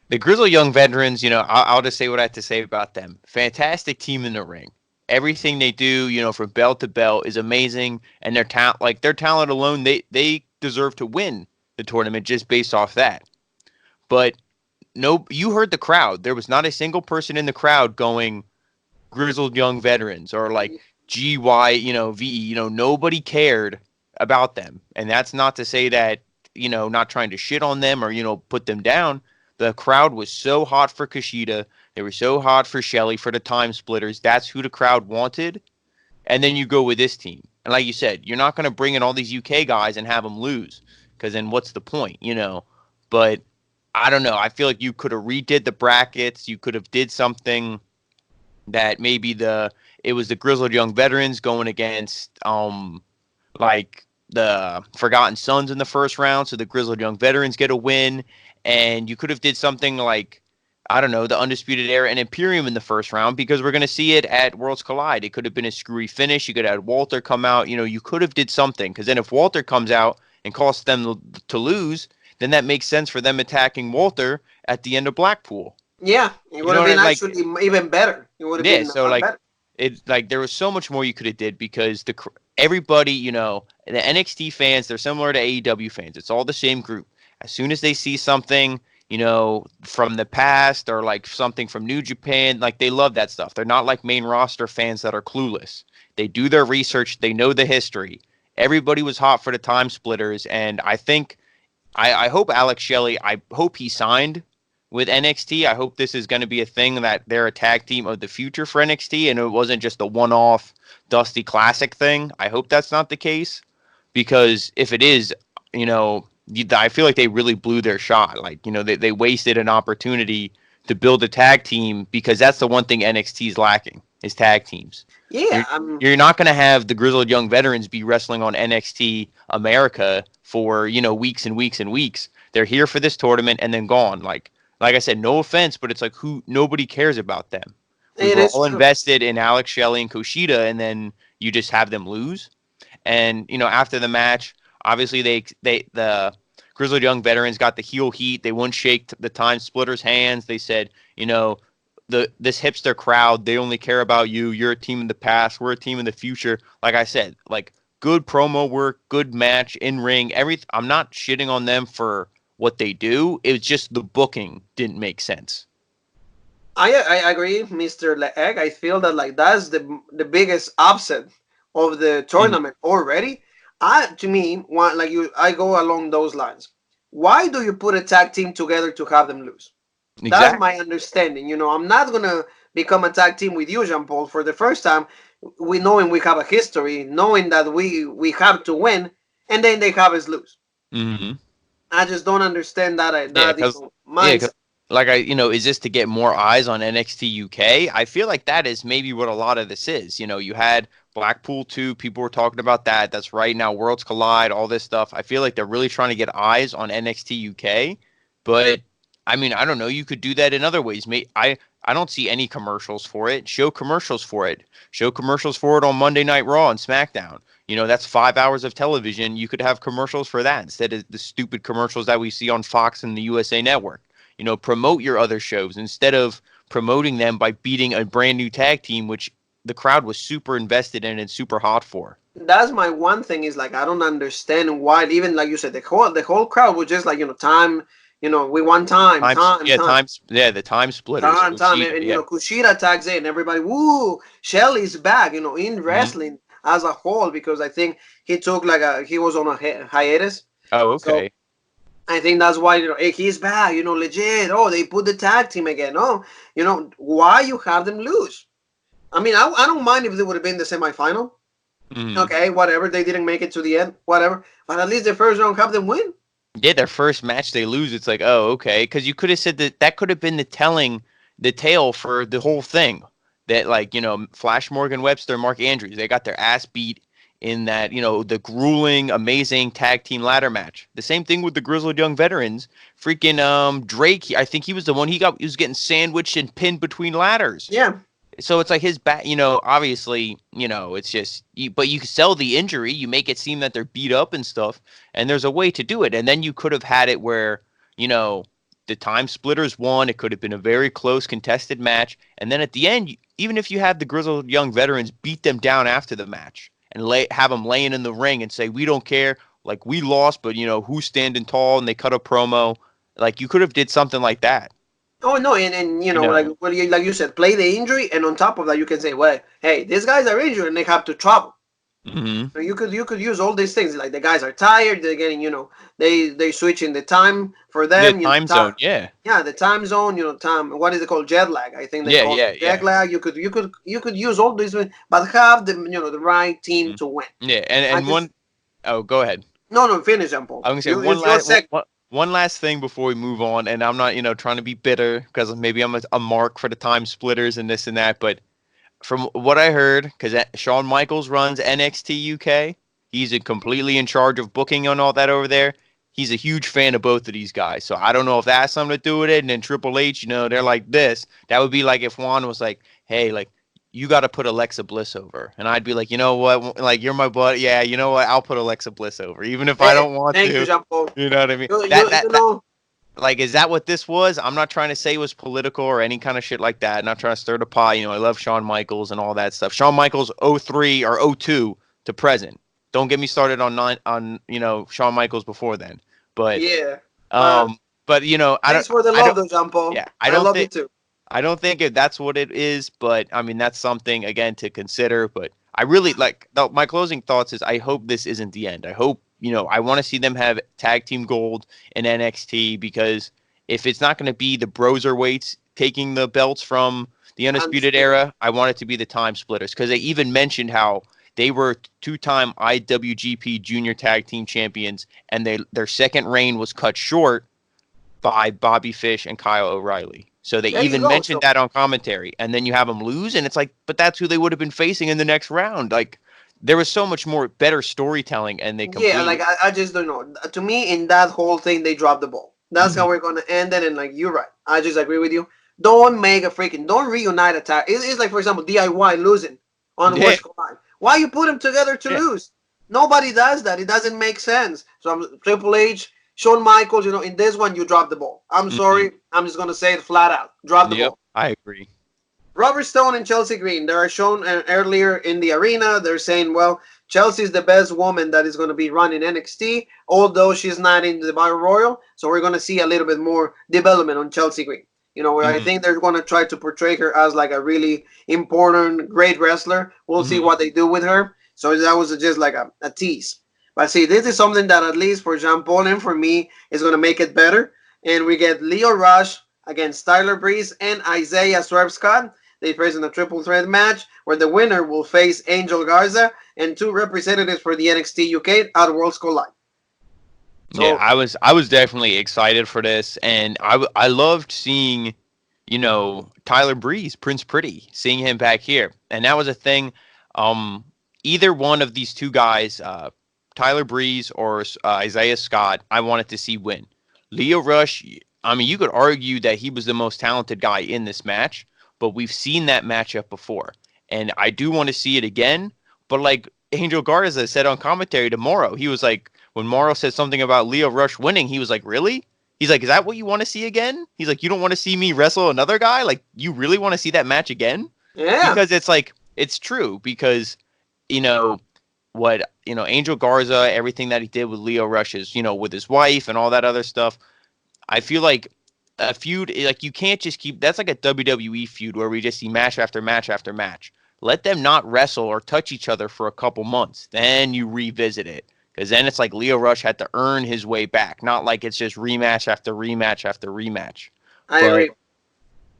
the Grizzled Young Veterans, I'll just say what I have to say about them. Fantastic team in the ring. Everything they do, from belt to belt, is amazing, and their talent alone, they deserve to win the tournament just based off that. But no, you heard the crowd. There was not a single person in the crowd going Grizzled Young Veterans or like GY, VE. Nobody cared about them. And that's not to say that, not trying to shit on them or, put them down. The crowd was so hot for Kushida. They were so hot for Shelley, for the time splitters. That's who the crowd wanted. And then you go with this team. And like you said, you're not going to bring in all these UK guys and have them lose, because then what's the point? But I don't know. I feel like you could have redid the brackets. You could have did something that maybe it was the Grizzled Young Veterans going against like the Forgotten Sons in the first round, so the Grizzled Young Veterans get a win. And you could have did something like, I don't know, the Undisputed Era and Imperium in the first round, because we're going to see it at Worlds Collide. It could have been a screwy finish. You could have had Walter come out. You could have did something, because then if Walter comes out and costs them to lose, then that makes sense for them attacking Walter at the end of Blackpool. Yeah, it would have been actually even better. It would have been so like better. there was so much more you could have did, because everybody, the NXT fans, they're similar to AEW fans. It's all the same group. As soon as they see something, from the past, or like something from New Japan, like they love that stuff. They're not like main roster fans that are clueless. They do their research. They know the history. Everybody was hot for the time splitters. And I think, I hope Alex Shelley, I hope he signed with NXT. I hope this is going to be a thing, that they're a tag team of the future for NXT, and it wasn't just a one-off Dusty Classic thing. I hope that's not the case, because if it is, I feel like they really blew their shot. Like, they wasted an opportunity to build a tag team, because that's the one thing NXT is lacking, is tag teams. Yeah, You're not going to have the Grizzled Young Veterans be wrestling on NXT America for, weeks and weeks and weeks. They're here for this tournament and then gone. Like I said, no offense, but it's like, nobody cares about them. We were all invested in Alex Shelley and Kushida, and then you just have them lose. And, after the match, obviously the Grizzled Young Veterans got the heel heat. They wouldn't shake the time splitters' hands. They said, this hipster crowd, they only care about you. You're a team in the past. We're a team in the future. Like I said, like, good promo work, good match, in ring, everything. I'm not shitting on them for what they do. It was just the booking didn't make sense. I agree, Mr. Leeg. I feel that like that's the biggest upset of the tournament already. To me, I go along those lines. Why do you put a tag team together to have them lose? Exactly. That's my understanding. I'm not gonna become a tag team with you, Jean Paul, for the first time. Knowing we have a history, knowing that we have to win, and then they have us lose. Mm-hmm. I just don't understand that. Mindset. Is this to get more eyes on NXT UK? I feel like that is maybe what a lot of this is. You had Blackpool 2, people were talking about that. That's right now, Worlds Collide, all this stuff. I feel like they're really trying to get eyes on NXT UK. But, I mean, I don't know. You could do that in other ways. I don't see any commercials for it. Show commercials for it. Show commercials for it on Monday Night Raw and SmackDown. That's 5 hours of television. You could have commercials for that instead of the stupid commercials that we see on Fox and the USA Network. Promote your other shows instead of promoting them by beating a brand new tag team, which the crowd was super invested in and super hot for. That's my one thing, is like, I don't understand why, even like you said, the whole crowd was just like, time, we want time. The time splitters. And Kushida tags in, everybody, woo, Shelley's back, in wrestling as a whole, because I think he took he was on a hiatus. Oh, okay. So, I think that's why, hey, he's back, legit. Oh, they put the tag team again. Oh, why you have them lose? I mean, I don't mind if they would have been the semifinal. Mm-hmm. Okay, whatever. They didn't make it to the end, whatever. But at least the first round, have them win. Yeah, their first match they lose. It's like, oh, okay. Because you could have said that could have been the tale for the whole thing. That, like, Flash Morgan Webster, Mark Andrews, they got their ass beat in that, the grueling, amazing tag team ladder match. The same thing with the Grizzled Young Veterans. Freaking Drake, I think he was the one he was getting sandwiched and pinned between ladders. Yeah. So it's like his back, obviously, it's just, but you sell the injury, you make it seem that they're beat up and stuff, and there's a way to do it. And then you could have had it where, the time splitters won. It could have been a very close contested match. And then at the end, even if you have the Grizzled Young Veterans beat them down after the match, and have them laying in the ring and say, we don't care, like, we lost, but who's standing tall, and they cut a promo. Like, you could have did something like that. Oh no, and like you said, play the injury, and on top of that, you can say, well, hey, these guys are injured and they have to travel. Mm-hmm. You could use all these things. Like the guys are tired. They're getting they switch in the time for The them. time zone, yeah. Yeah, the time zone. Time. What is it called? Jet lag. I think they Yeah, call it yeah, jet yeah. lag. You could use all these, but have the right team Mhm. to win. Yeah, I and just one oh, go ahead. no finish, Jean Paul. I was gonna say It's your sec. one last thing before we move on, and I'm not, trying to be bitter because maybe I'm a mark for the time splitters and this and that, but from what I heard, because Shawn Michaels runs NXT UK, he's completely in charge of booking and all that over there. He's a huge fan of both of these guys, so I don't know if that has something to do with it. And then Triple H, they're like this. That would be like if Juan was like, "Hey, like you got to put Alexa Bliss over," and I'd be like, "You know what? Like you're my butt. Yeah, you know what? I'll put Alexa Bliss over, even if I Hey, don't want thank you, to." Jean Paul. You know what I mean? You, That you, that you that know, like, is that what this was? I'm not trying to say it was political or any kind of shit like that. Not trying to stir the pot. I love Shawn Michaels and all that stuff. Shawn Michaels 03 or 02 to present. Don't get me started on Shawn Michaels before then. But yeah. But um but thanks for the I love, don't though, Jean Paul. yeah, I love you too. I don't think that's what it is, but I mean that's something again to consider. But I really my closing thoughts is I hope this isn't the end. I hope I want to see them have tag team gold in NXT because if it's not going to be the Broserweights taking the belts from the I'm Undisputed sure. Era, I want it to be the Time Splitters because they even mentioned how they were two-time IWGP Junior Tag Team Champions, and their second reign was cut short by Bobby Fish and Kyle O'Reilly. So they There you even go. mentioned So that on commentary, and then you have them lose, and it's like, but that's who they would have been facing in the next round. Like there was so much more better storytelling, and they yeah, like completely. I just don't know. To me, in that whole thing, they dropped the ball. That's how Mhm. we're gonna end it. And like you're right, I just agree with you. Don't reunite a tag. It's like, for example, DIY losing on Yeah, Worlds Collide. Why you put them together to yeah. lose? Nobody does that. It doesn't make sense. So Triple H, Shawn Michaels. In this one you dropped the ball. I'm Hmm. sorry. I'm just gonna say it flat out. Drop the Yep, ball. I agree. Robert Stone and Chelsea Green. They are shown earlier in the arena. They're saying, well, Chelsea's the best woman that is going to be running NXT, although she's not in the Battle Royal. So we're going to see a little bit more development on Chelsea Green. Where I Hmm. think they're going to try to portray her as like a really important, great wrestler. We'll see Hmm. what they do with her. So that was just like a tease. But see, this is something that at least for Jean Paul and for me is going to make it better. And we get Leo Rush against Tyler Breeze and Isaiah Swerve Scott. They face in a triple threat match where the winner will face Angel Garza and two representatives for the NXT UK at Worlds Collide. Yeah, So I was definitely excited for this, and I loved seeing, Tyler Breeze, Prince Pretty, seeing him back here, and that was a thing. Um, Either one of these two guys, Tyler Breeze or Isaiah Scott, I wanted to see win. Leo Rush, I mean, you could argue that he was the most talented guy in this match, but we've seen that matchup before, and I do want to see it again. But like Angel Garza said on commentary tomorrow, he was like when Morrow said something about Leo Rush winning, he was like, "Really?" He's like, "Is that what you want to see again?" He's like, "You don't want to see me wrestle another guy? Like, you really want to see that match again?" yeah, Because it's like it's true because you know what Angel Garza, everything that he did with Leo Rush is with his wife and all that other stuff. I feel like a feud like you can't just keep that's like a WWE feud where we just see match after match after match. Let them not wrestle or touch each other for a couple months. Then you revisit it. Because then it's like Leo Rush had to earn his way back, not like it's just rematch after rematch after rematch. I But agree.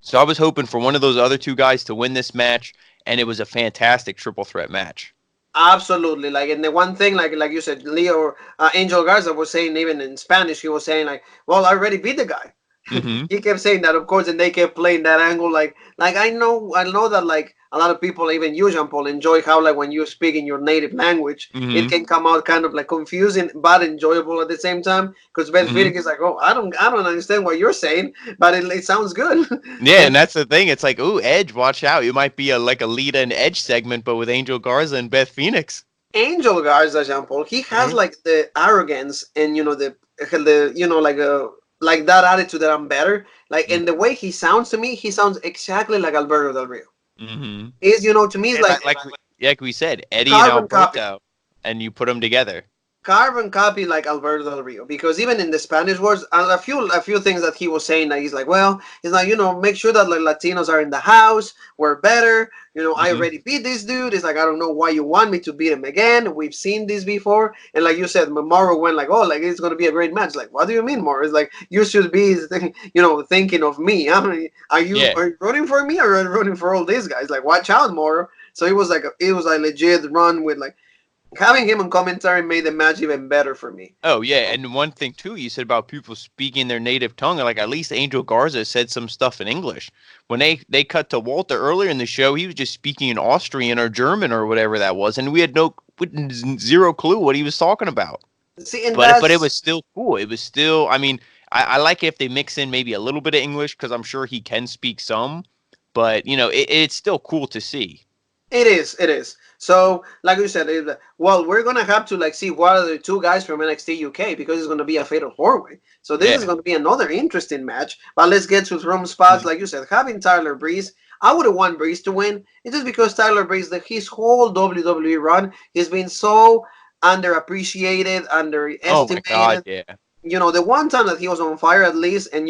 so I was hoping for one of those other two guys to win this match, and it was a fantastic triple threat match. Absolutely. Like, and the one thing, like you said, Leo Angel Garza was saying, even in Spanish, he was saying like, "Well, I already beat the guy." Mm-hmm. He kept saying that, of course, and they kept playing that angle. Like I know that like a lot of people, even you, Jean Paul, enjoy how like when you speak in your native language, it Mm-hmm. can come out kind of like confusing but enjoyable at the same time. Because Beth Mm-hmm. Phoenix is like, oh, I don't understand what you're saying, but it sounds good. Yeah, And and that's the thing. It's like, ooh, Edge, watch out. You might be like a Lita and Edge segment, but with Angel Garza and Beth Phoenix. Angel Garza, Jean Paul, he has Hmm. like the arrogance and the like that attitude that I'm better. Like, and the way he sounds to me, he sounds exactly like Alberto Del Rio. Hmm. Is to me, it's And like like we said, Eddie and carbon copy. Alberto, and you put them together. carbon copy like Alberto Del Rio, because even in the Spanish words, a few things that he was saying, that he's like, well, he's like, make sure that like Latinos are in the house. We're better. I Hmm. already beat this dude. It's like, I don't know why you want me to beat him again. We've seen this before. And like you said, Mauro went like, oh, like it's gonna be a great match. Like, what do you mean, Mauro? It's like you should be, thinking of me. I mean, Yeah. are you rooting for me, or are you rooting for all these guys? Like, watch out, Mauro. So it was a legit run with like having him on commentary made the match even better for me. Oh yeah, and one thing too, you said about people speaking their native tongue. Like at least Angel Garza said some stuff in English. When they cut to Walter earlier in the show, he was just speaking in Austrian or German or whatever that was, and we had zero clue what he was talking about. See, and But it that's was still cool. It was still. I mean, I like it if they mix in maybe a little bit of English because I'm sure he can speak some. But it's still cool to see. it is, it is. So, like you said, well, we're gonna have to like see what are the two guys from NXT UK, because it's gonna be a fatal four-way. So this is Yeah. gonna be another interesting match. But let's get to some spots. Mhm. Like you said, having Tyler Breeze, I would have want Breeze to win. It's just because Tyler Breeze, his whole WWE run, he's been so underappreciated, Oh my God, underestimated. yeah. The one time that he was on fire, at least, and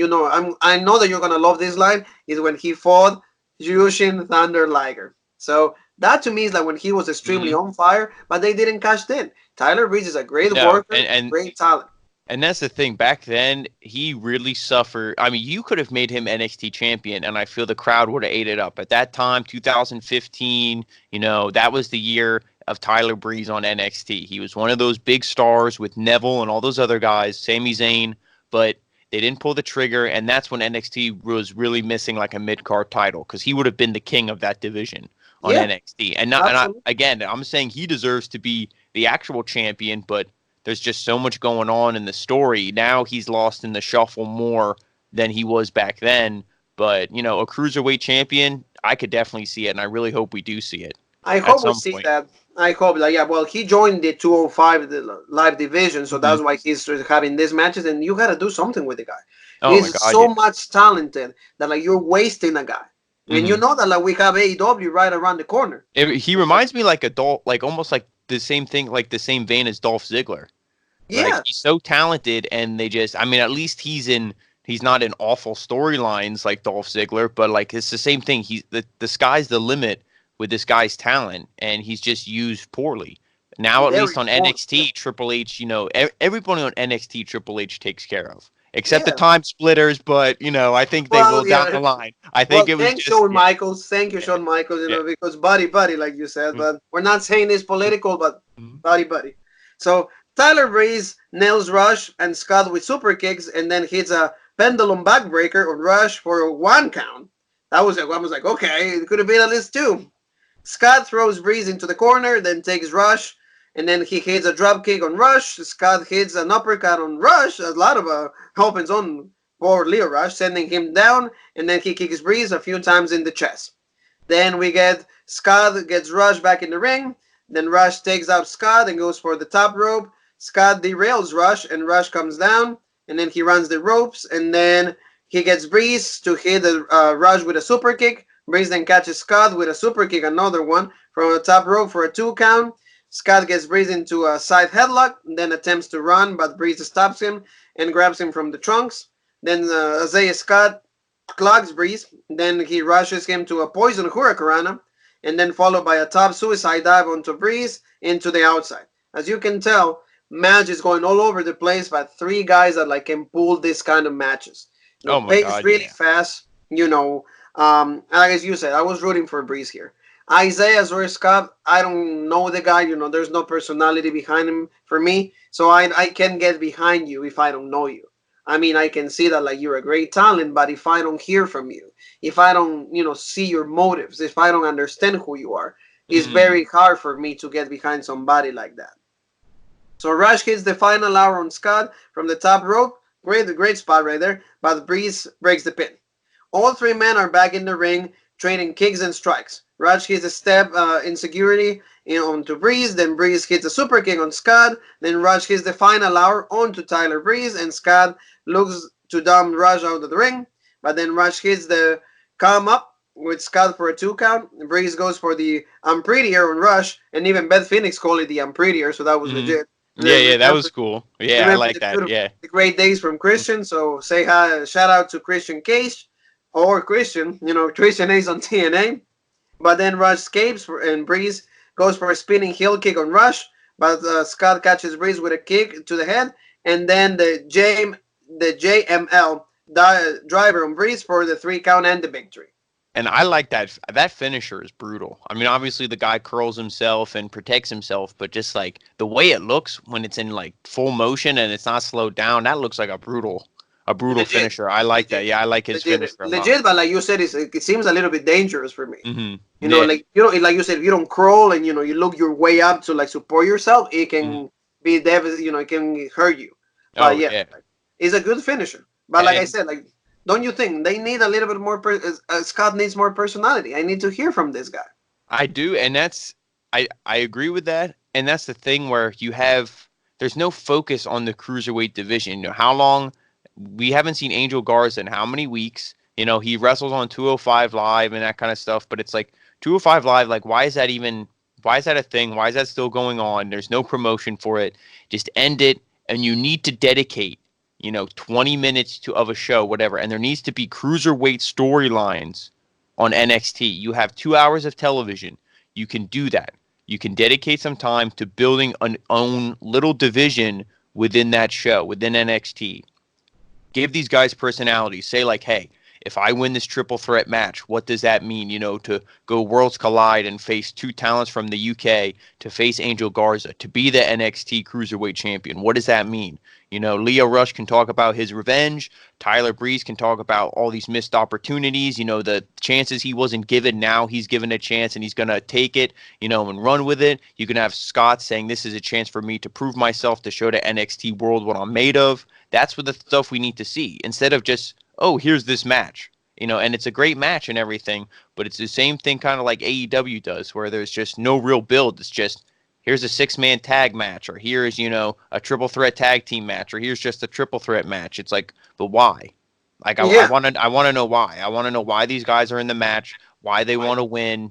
I know that you're gonna love this line, is when he fought Jushin Thunder Liger. So that to me is like when he was extremely Hmm. on fire, but they didn't cash in. Tyler Breeze is a great No, worker, great talent. and that's the thing. Back then, he really suffered. I mean, you could have made him NXT champion, and I feel the crowd would have ate it up. At that time, 2015, that was the year of Tyler Breeze on NXT. He was one of those big stars with Neville and all those other guys, Sami Zayn, but they didn't pull the trigger, and that's when NXT was really missing like a mid card title because he would have been the king of that division on Yeah, NXT. And absolutely. again, I'm saying he deserves to be the actual champion, but there's just so much going on in the story. Now he's lost in the shuffle more than he was back then. But, a cruiserweight champion, I could definitely see it, and I really hope we do see it I at hope we some see point. that. I hope, like, yeah, well, he joined the 205 live division, so Hmm. that's why he's having these matches, and you got to do something with the guy. Oh my He's God, yeah. so much talented that, like, you're wasting a guy. And you Hmm. know that, like, we have AEW right around the corner. He reminds me like a Dolph, like almost like the same thing, like the same vein as Dolph Ziggler. Like Yeah, he's so talented, and they just, I mean, at least he's not in awful storylines like Dolph Ziggler, but like it's the same thing. He's the sky's the limit with this guy's talent, and he's just used poorly. Now, at very least on poor. Yeah, NXT, Triple H, everybody on NXT, Triple H takes care of, except the yeah. time splitters. But I think they will Well, down yeah. the line. I think Well, it was thanks, just, Shawn yeah, Michaels. Thank you, yeah, Shawn Michaels. yeah. Because buddy, like you said, but we're not saying it's political, but Mhm. buddy. So Tyler Breeze nails Rush and Scott with super kicks, and then hits a pendulum backbreaker on Rush for a 1 count. I was like, okay, it could have been at least two. Scott throws Breeze into the corner, then takes Rush, and then he hits a drop kick on Rush. Scott hits an uppercut on Rush. A lot of opens on for Leo Rush, sending him down, and then he kicks Breeze a few times in the chest. Then we get Scott gets Rush back in the ring. Then Rush takes out Scott and goes for the top rope. Scott derails Rush, and Rush comes down, and then he runs the ropes, and then he gets Breeze to hit Rush with a super kick. Breeze then catches Scott with a super kick, another one from the top rope for a 2 count. Scott gets Breeze into a side headlock, then attempts to run, but Breeze stops him and grabs him from the trunks. Then Isaiah Scott clogs Breeze. Then he rushes him to a poison hurricanrana, and then followed by a top suicide dive onto Breeze into the outside. As you can tell, match is going all over the place, but three guys that like can pull this kind of matches. Oh my Pace God, really yeah. fast. Like as you said, I was rooting for Breeze here. Isaiah Zoe Scott, I don't know the guy. There's no personality behind him for me, so I can get behind you if I don't know you. I mean, I can see that like you're a great talent, but if I don't hear from you, if I don't, see your motives, if I don't understand who you are, it's Mm. very hard for me to get behind somebody like that. So Rush hits the final hour on Scott from the top rope. Great spot right there. But Breeze breaks the pin. All three men are back in the ring, trading kicks and strikes. Rush hits a step insecurity onto Breeze, then Breeze hits a super kick on Scott, then Rush hits the final hour onto Tyler Breeze, and Scott looks to dump Rush out of the ring, but then Rush hits the come up with Scott for a 2 count. Breeze goes for the Unprettier on Rush, and even Beth Phoenix called it the Unprettier, so that was Hmm. legit. Yeah, that was Remember, cool. Yeah, I remember like that. Yeah. the great days from Christian. So say hi, shout out to Christian Cage or Christian. Christian A's on TNA. But then Rush escapes and Breeze goes for a spinning heel kick on Rush. But Scott catches Breeze with a kick to the head, and then the JML driver on Breeze for the 3 count and the victory. And I like that finisher is brutal. I mean, obviously the guy curls himself and protects himself, but just like the way it looks when it's in like full motion and it's not slowed down, that looks like a brutal Legit, finisher. I like that. legit, Yeah, I like his legit, finisher a lot. legit. But like you said, it seems a little bit dangerous for me. Yeah. Like like you said, if you don't crawl and you look your way up to like support yourself, it hmm can be it can hurt you. But Oh yeah, yeah. like, it's a good finisher. But like I And said, like don't you think they need a little bit more? Scott needs more personality. I need to hear from this guy. I do, and I agree with that. And that's the thing where there's no focus on the cruiserweight division. How long we haven't seen Angel Garza in how many weeks? He wrestles on 205 Live and that kind of stuff, but it's like 205 Live, like why is that a thing? Why is that still going on? There's no promotion for it. Just end it, and you need to dedicate 20 minutes of a show, whatever, and there needs to be cruiserweight storylines on NXT. You have 2 hours of television. You can do that. You can dedicate some time to building an own little division within that show, within NXT. Give these guys personalities. Say like, hey, if I win this triple threat match, what does that mean? To go Worlds Collide and face two talents from the UK, to face Angel Garza, to be the NXT Cruiserweight Champion. What does that mean? Leo Rush can talk about his revenge. Tyler Breeze can talk about all these missed opportunities. The chances he wasn't given. Now he's given a chance and he's going to take it, and run with it. You can have Scott saying, this is a chance for me to prove myself, to show to NXT World what I'm made of. That's what the stuff we need to see, instead of just, oh, here's this match. And it's a great match and everything, but it's the same thing kind of like AEW does, where there's just no real build. It's just, here's a 6-man tag match, or here's, a triple threat tag team match, or here's just a triple threat match. It's like, but why? Like, Yeah, I want to know why. I want to know why these guys are in the match, why they want to win,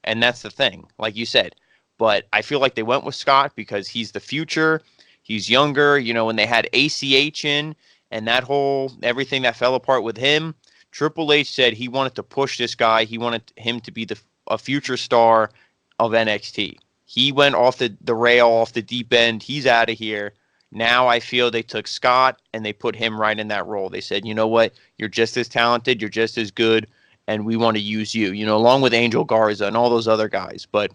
and that's the thing, like you said. But I feel like they went with Scott because he's the future. He's younger, when they had ACH in and that whole everything that fell apart with him. Triple H said he wanted to push this guy. He wanted him to be a future star of NXT. He went off the rail, off the deep end. He's out of here. Now I feel they took Scott and they put him right in that role. They said, you know what? You're just as talented. You're just as good. And we want to use you, along with Angel Garza and all those other guys. But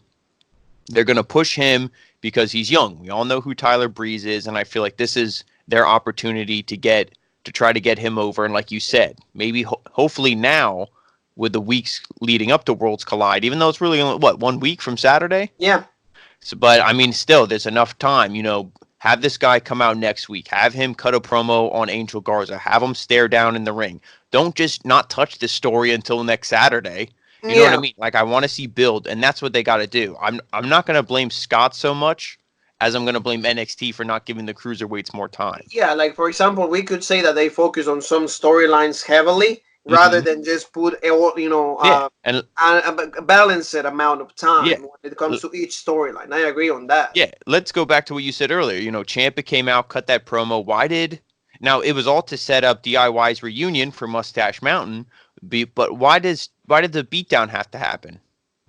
they're going to push him because he's young. We all know who Tyler Breeze is. And I feel like this is their opportunity to try to get him over. And like you said, maybe hopefully now with the weeks leading up to Worlds Collide, even though it's really only, 1 week from Saturday? yeah. So, but I mean, still, there's enough time, have this guy come out next week, have him cut a promo on Angel Garza, have him stare down in the ring. Don't just not touch this story until next Saturday. You know what I Yeah, mean? Like, I want to see build, and that's what they got to do. I'm not going to blame Scott so much as I'm going to blame NXT for not giving the cruiserweights more time. yeah. Like for example, we could say that they focus on some storylines heavily rather hmm than just put Yeah, and a balanced amount of yeah, time when it comes to each storyline. I agree on that. yeah, let's go back to what you said earlier. Ciampa came out, cut that promo. Now it was all to set up DIY's reunion for Mustache Mountain, but why did the beatdown have to happen?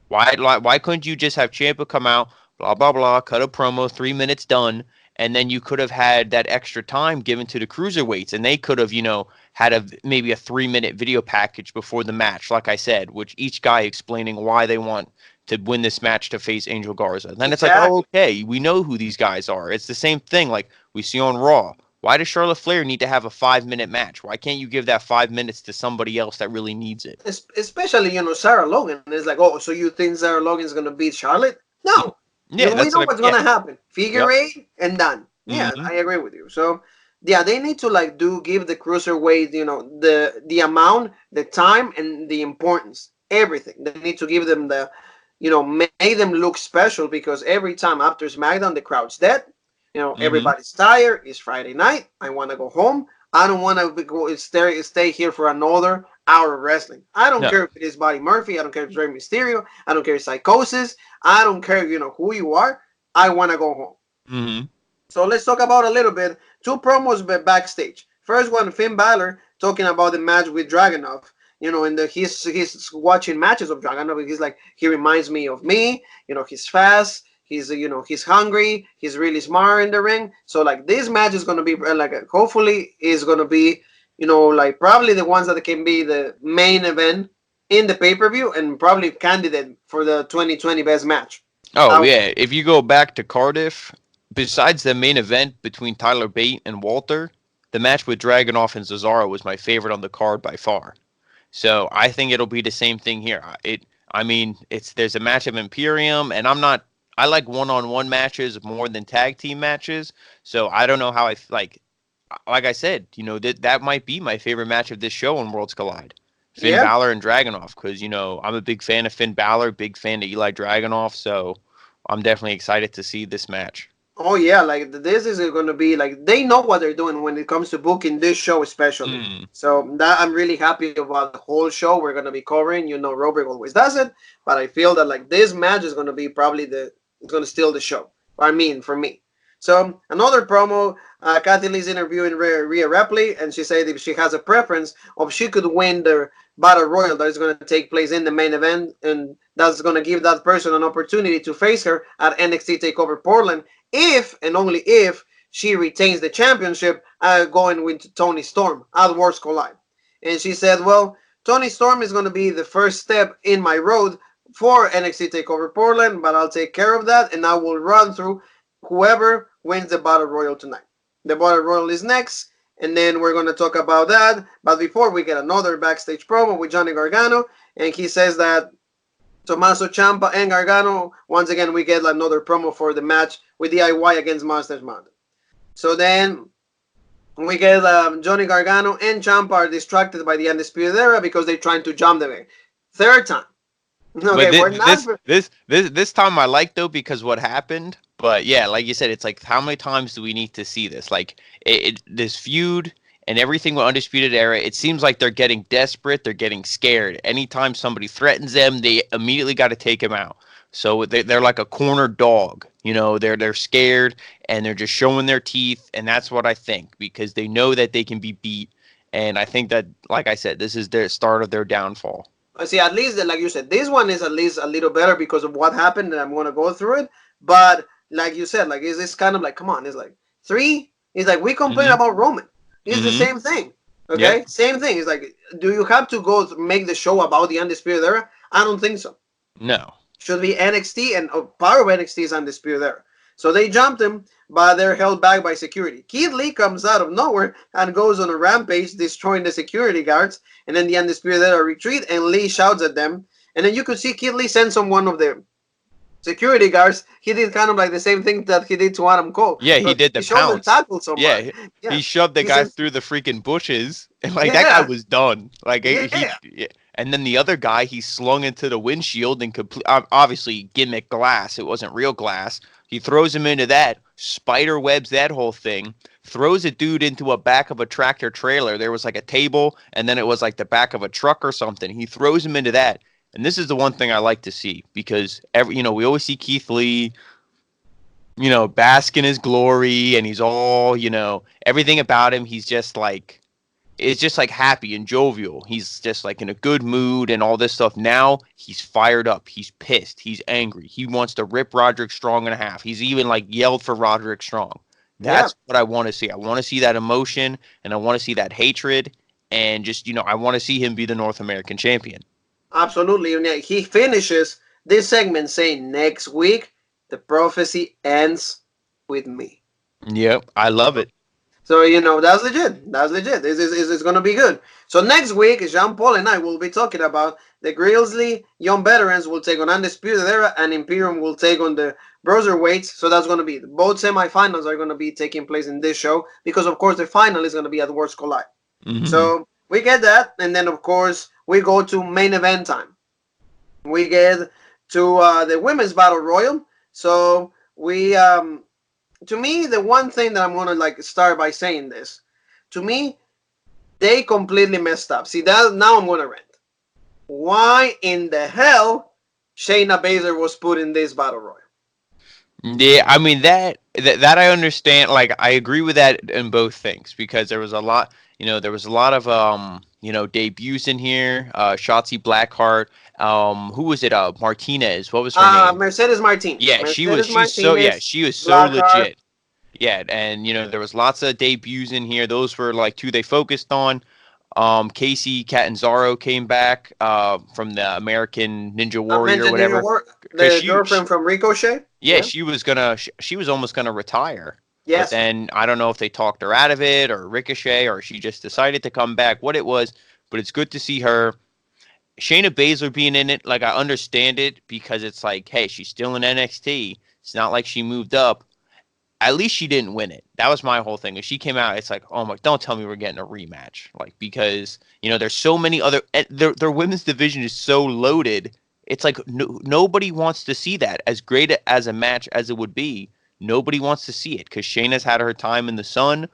Why couldn't you just have Ciampa come out, blah blah blah, cut a promo, 3 minutes done, and then you could have had that extra time given to the cruiserweights, and they could have had maybe a 3-minute video package before the match, like I said, which each guy explaining why they want to win this match to face Angel Garza. Then it's like, oh, Exactly. okay, we know who these guys are. It's the same thing like we see on Raw. Why does Charlotte Flair need to have a 5-minute match? Why can't you give that 5 minutes to somebody else that really needs it? Especially Sarah Logan. It's like, oh, so you think Sarah Logan is gonna beat Charlotte? No, Yeah, we that's know what. what's Yeah. gonna happen. Figure Yep. eight and done. Yeah, hmm I agree with you. So yeah, they need to like give the cruiserweight, the amount, the time, and the importance, everything. They need to give them make them look special because every time after SmackDown, the crowd's dead. hmm Everybody's tired. It's Friday night. I want to go home. I don't want to go stay here for another hour of wrestling. I don't No. care if it is Buddy Murphy. I don't care if it's Rey Mysterio. I don't care if it's Psychosis. I don't care, who you are. I want to go home. hmm So let's talk about a little bit. Two promos backstage. First one, Finn Balor talking about the match with Dragunov. And he's watching matches of Dragunov. He's like, he reminds me of me. He's fast. He's hungry. He's really smart in the ring. So like this match is gonna be hopefully is gonna be like probably the ones that can be the main event in the pay per view and probably candidate for the 2020 best match. Oh Uh, yeah, if you go back to Cardiff, besides the main event between Tyler Bate and Walter, the match with Dragunov and Cesaro was my favorite on the card by far. So I think it'll be the same thing here. I mean, there's a match of Imperium, and I'm not. I like one-on-one matches more than tag team matches. So I don't know how I like. Like I said, that might be my favorite match of this show on Worlds Collide. Finn yeah. Balor and Dragunov, because I'm a big fan of Finn Balor, big fan of Eli Dragunov, so I'm definitely excited to see this match. Oh yeah, like this is going to be like they know what they're doing when it comes to booking this show, especially. Mm. So that I'm really happy about the whole show we're going to be covering. Robert always does it, but I feel that like this match is going to be probably it's going to steal the show. I mean, for me. So another promo, Kathy Lee's interviewing Rhea Ripley, and she said if she has a preference of she could win the Battle Royal that is going to take place in the main event, and that's going to give that person an opportunity to face her at NXT Takeover Portland if and only if she retains the championship going with Tony Storm at Worlds Collide. And she said, well, Tony Storm is going to be the first step in my road for NXT TakeOver Portland, but I'll take care of that and I will run through whoever wins the Battle Royal tonight. The Battle Royal is next, and then we're going to talk about that. But before we get another backstage promo with Johnny Gargano, and he says that Tommaso Ciampa and Gargano, once again, we get another promo for the match with DIY against Monsters Mountain. So then we get Johnny Gargano and Ciampa are distracted by the Undisputed Era because they're trying to jump the ring. Third time. But Okay, we're not. this time I like though because what happened. But yeah, like you said, it's like how many times do we need to see this? Like this feud and everything with Undisputed Era. It seems like they're getting desperate. They're getting scared. Anytime somebody threatens them, they immediately got to take them out. So they're like a cornered dog. They're scared and they're just showing their teeth. And that's what I think because they know that they can be beat. And I think that, like I said, this is their start of their downfall. See, at least, like you said, this one is at least a little better because of what happened, and I'm going to go through it. But, like you said, like, it's kind of like, come on, it's like, three, it's like, we complain Mm-hmm. about Roman. It's the Mm-hmm. same thing. Okay? Yep. Same thing. It's like, do you have to go make the show about the Undisputed Era? I don't think so. No. Should be NXT, and part of NXT is Undisputed Era. So they jumped him, but they're held back by security. Keith Lee comes out of nowhere and goes on a rampage, destroying the security guards. And then the Undisputed Era retreat, and Lee shouts at them. And then you could see Keith Lee send one of the security guards. He did kind of like the same thing that he did to Adam Cole. Yeah, he But did he the shoulder pounce. tackled Yeah, somebody. Yeah, he shoved the he guy says, through the freaking bushes, and like that guy yeah, was done. Like yeah, yeah. And then the other guy, he slung into the windshield and obviously gimmick glass. It wasn't real glass. He throws him into that, spider webs that whole thing, throws a dude into a back of a tractor trailer. There was like a table, and then it was like the back of a truck or something. He throws him into that. And this is the one thing I like to see because we always see Keith Lee, bask in his glory, and he's all, everything about him. He's just like, it's just like happy and jovial. He's just like in a good mood and all this stuff. Now he's fired up. He's pissed. He's angry. He wants to rip Roderick Strong in half. He's even like yelled for Roderick Strong. yeah. That's what I want to see. I want to see that emotion and I want to see that hatred. And just, I want to see him be the North American champion. Absolutely. And he finishes this segment saying, next week, the prophecy ends with me. Yep. I love it. So, that's legit. That's legit. It's going to be good. So, next week, Jean Paul and I will be talking about the Grizzly Young Veterans will take on Undisputed Era, and Imperium will take on the Bruiserweights. So, that's going to be both semifinals are going to be taking place in this show because, of course, the final is going to be at Worlds Collide. Mm-hmm. So, we get that. And then, of course, we go to main event time. We get to the Women's Battle Royal. So, to me, the one thing that I'm gonna start by saying this, to me, they completely messed up. See that now I'm gonna rant. Why in the hell Shayna Baszler was put in this battle royal? Yeah, I mean that I understand. Like I agree with that in both things because there was a lot, there was a lot of debuts in here. Shotzi Blackheart, who was it? Martinez. What was her name? Mercedes Martinez. Yeah, Mercedes Martinez, she was so Blackheart. legit. Yeah, and there was lots of debuts in here. Those were like two they focused on. Casey Catanzaro came back from the American Ninja I Warrior, mentioned New whatever, York, because the girlfriend from Ricochet. yeah, Yeah. she was almost gonna retire, but Yes. then I don't know if they talked her out of it or Ricochet or she just decided to come back. What it was, but it's good to see her. Shayna Baszler being in it, like I understand it because it's like, hey, she's still in NXT. It's not like she moved up. At least she didn't win it. That was my whole thing. If she came out, it's like, oh my, don't tell me we're getting a rematch. Like because there's so many other. Their women's division is so loaded. It's like nobody wants to see that. As great as a match as it would be, nobody wants to see it because Shayna's had her time in the sun,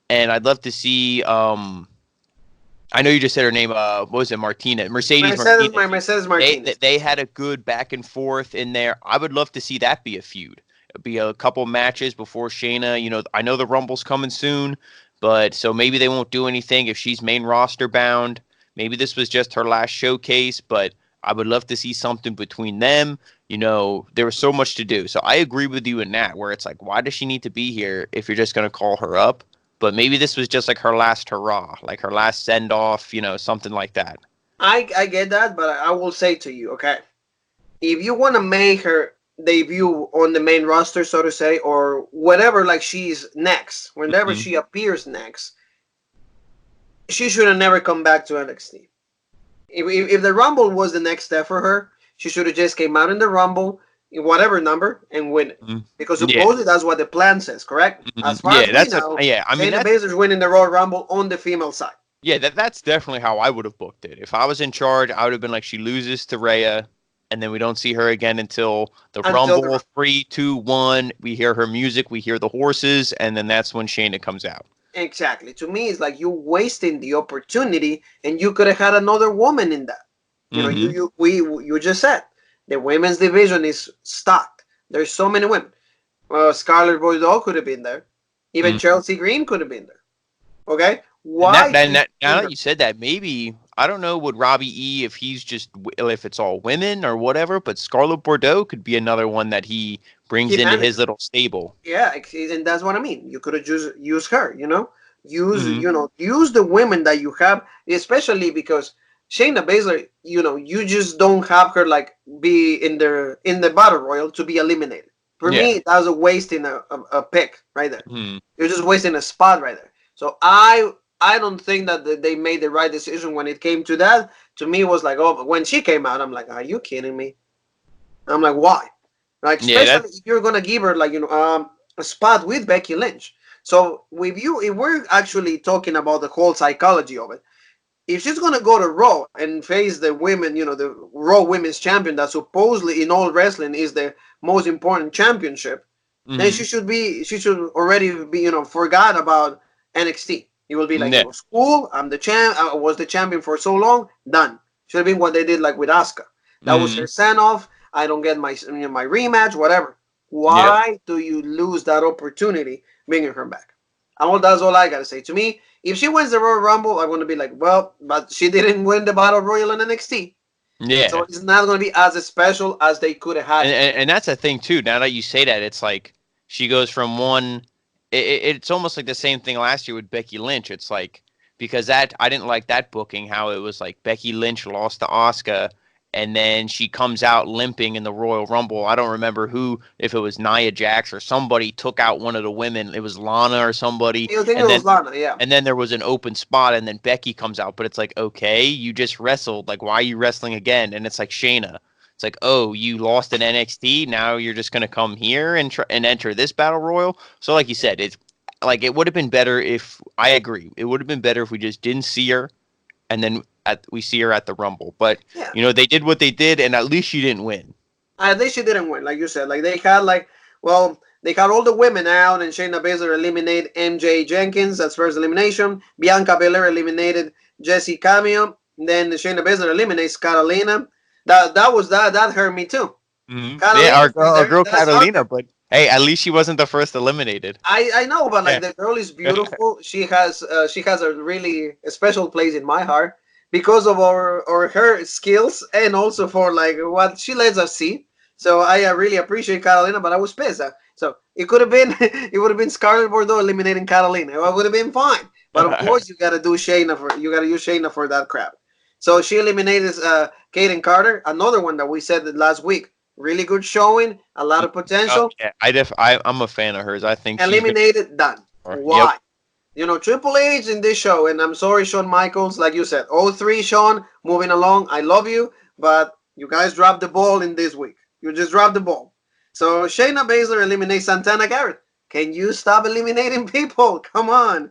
and I'd love to see. I know you just said her name. What was it? Martinez, Mercedes Martinez. Mercedes They Martinez. they had a good back and forth in there. I would love to see that be a feud. It'd be a couple matches before Shayna. I know the Rumble's coming soon, but so maybe they won't do anything if she's main roster bound. Maybe this was just her last showcase, but I would love to see something between them. There was so much to do. So I agree with you in that, where it's like, why does she need to be here if you're just going to call her up? But maybe this was just like her last hurrah, like her last send off, something like that. I get that, but I will say to you, okay, if you want to make her debut on the main roster, so to say, or whatever, like she's next, whenever Mm-hmm. she appears next, she should have never come back to NXT. If the Rumble was the next step for her, she should have just came out in the Rumble in whatever number and win it. Mm-hmm. Because Yeah. supposedly that's what the plan says, correct? As far as Yeah, we know, yeah. I mean Shayna that's Baszler's winning the Royal Rumble on the female side. that's definitely how I would have booked it. If I was in charge, I would have been like she loses to Rhea, and then we don't see her again until the Until the Rumble 3, 2, 1. We hear her music, we hear the horses, and then that's when Shayna comes out. Exactly. To me, it's like you wasting the opportunity, and you could have had another woman in that. Mm-hmm. You just said the women's division is stocked. There's so many women. Scarlett Bordeaux could have been there. Even Mm-hmm. Chelsea Green could have been there. Okay, And why do you now bring that her? you said that, maybe I don't know would Robbie E if he's just if it's all women or whatever, but Scarlett Bordeaux could be another one that he brings Keep into handing his her. little stable. Yeah, and that's what I mean. You could have just used her. Mm-hmm. Use the women that you have, especially because Shayna Baszler, you just don't have her like be in the battle royal to be eliminated. For Yeah. me, that's a wasting a pick right there. Mm-hmm. You're just wasting a spot right there. So I don't think that they made the right decision when it came to that. To me, it was like, oh, when she came out, I'm like, are you kidding me? I'm like, why? Like, Yeah, especially if you're gonna give her like a spot with Becky Lynch. So if we're actually talking about the whole psychology of it, if she's gonna go to Raw and face the women, the Raw Women's Champion that supposedly in all wrestling is the most important championship, then mm-hmm. she should already be forgot about NXT. It will be like it Yeah. was cool. I'm the champ. I was the champion for so long. Done. Should have been what they did like with Asuka. That was Mm-hmm. her send off. I don't get my rematch. Whatever. Yep. Why do you lose that opportunity bringing her back? That's all I gotta say. To me, if she wins the Royal Rumble, I'm gonna be like, well, but she didn't win the Battle Royal in NXT, so Yeah. it's not gonna be as special as they could have had it. And that's the thing too. Now that you say that, it's like she goes from one. It's almost like the same thing last year with Becky Lynch. It's like because that I didn't like that booking. How it was like Becky Lynch lost to Asuka, and then she comes out limping in the Royal Rumble. I don't remember who, if it was Nia Jax or somebody took out one of the women. It was Lana or somebody, You think it and then was Lana? Yeah. there was an open spot, and then Becky comes out. But it's like, okay, you just wrestled. Like, why are you wrestling again? And it's like Shayna. It's like, oh, you lost in NXT. Now you're just gonna come here and and enter this battle royal. So, like you said, it's like it would have been better if I agree. It would have been better if we just didn't see her, and then we see her at the Rumble. But Yeah. they did what they did, and at least she didn't win. They she didn't win, like you said. Like they had all the women out, and Shayna Baszler eliminated MJ Jenkins. That's first elimination. Bianca Belair eliminated Jesse Cameo. Then Shayna Baszler eliminates Catalina. That hurt me too. Mm-hmm. Yeah, Catalina's right our there. girl That's hard. Catalina, but. Hey, at least she wasn't the first eliminated. I know, but like Yeah. the girl is beautiful. She has a really special place in my heart because of our or her skills and also for like what she lets us see. So I really appreciate Catalina, but I was pissed. So it could have been it would have been Scarlett Bordeaux eliminating Catalina. It would have been fine. But of course you gotta do Shayna for you gotta use Shayna for that crap. So she eliminated Kaden Carter, another one that we said last week. Really good showing, a lot of Oh potential. yeah, I'm a fan of hers. I think she's gonna Eliminated, done. be. Yep. Why? Triple H in this show, and I'm sorry, Shawn Michaels, like you said, 0-3, Shawn, moving along. I love you, but you guys dropped the ball in this week. You just dropped the ball. So Shayna Baszler eliminates Santana Garrett. Can you stop eliminating people? Come on.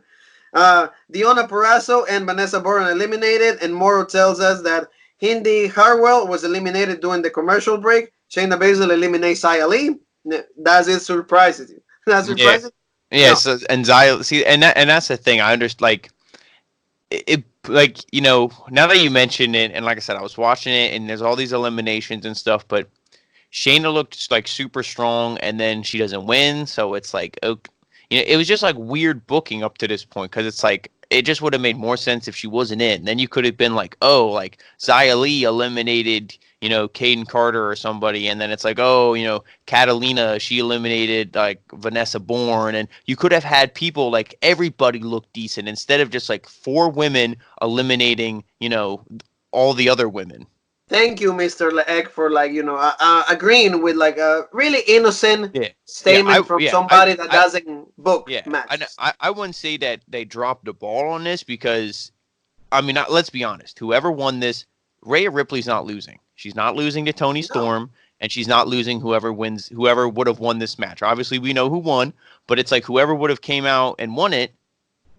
Diona Perazzo and Vanessa Bourne eliminated, and Moro tells us that Hindi Harwell was eliminated during the commercial break. Shayna Baszler eliminates Xia Li. Does it surprises you? That Yeah. surprises you? Yeah. No. So and Xia, see, and that's the thing. I understand. Like it, like now that you mention it, and like I said, I was watching it, and there's all these eliminations and stuff, but Shayna looked like super strong, and then she doesn't win, so it's like, okay, it was just like weird booking up to this point because it's like it just would have made more sense if she wasn't in. Then you could have been like, oh, like Xia Li eliminated, Caden Carter or somebody, and then it's like, oh, Catalina, she eliminated like Vanessa Bourne, and you could have had people like everybody look decent instead of just like four women eliminating, all the other women. Thank you, Mr. Egg, for like agreeing with like a really innocent Yeah. Yeah, statement from somebody that doesn't book yeah, matches. I wouldn't say that they dropped the ball on this because, I mean, let's be honest. Whoever won this, Rhea Ripley's not losing. She's not losing to Tony No, Storm, and she's not losing whoever wins, whoever would have won this match. Obviously, we know who won, but it's like whoever would have came out and won it,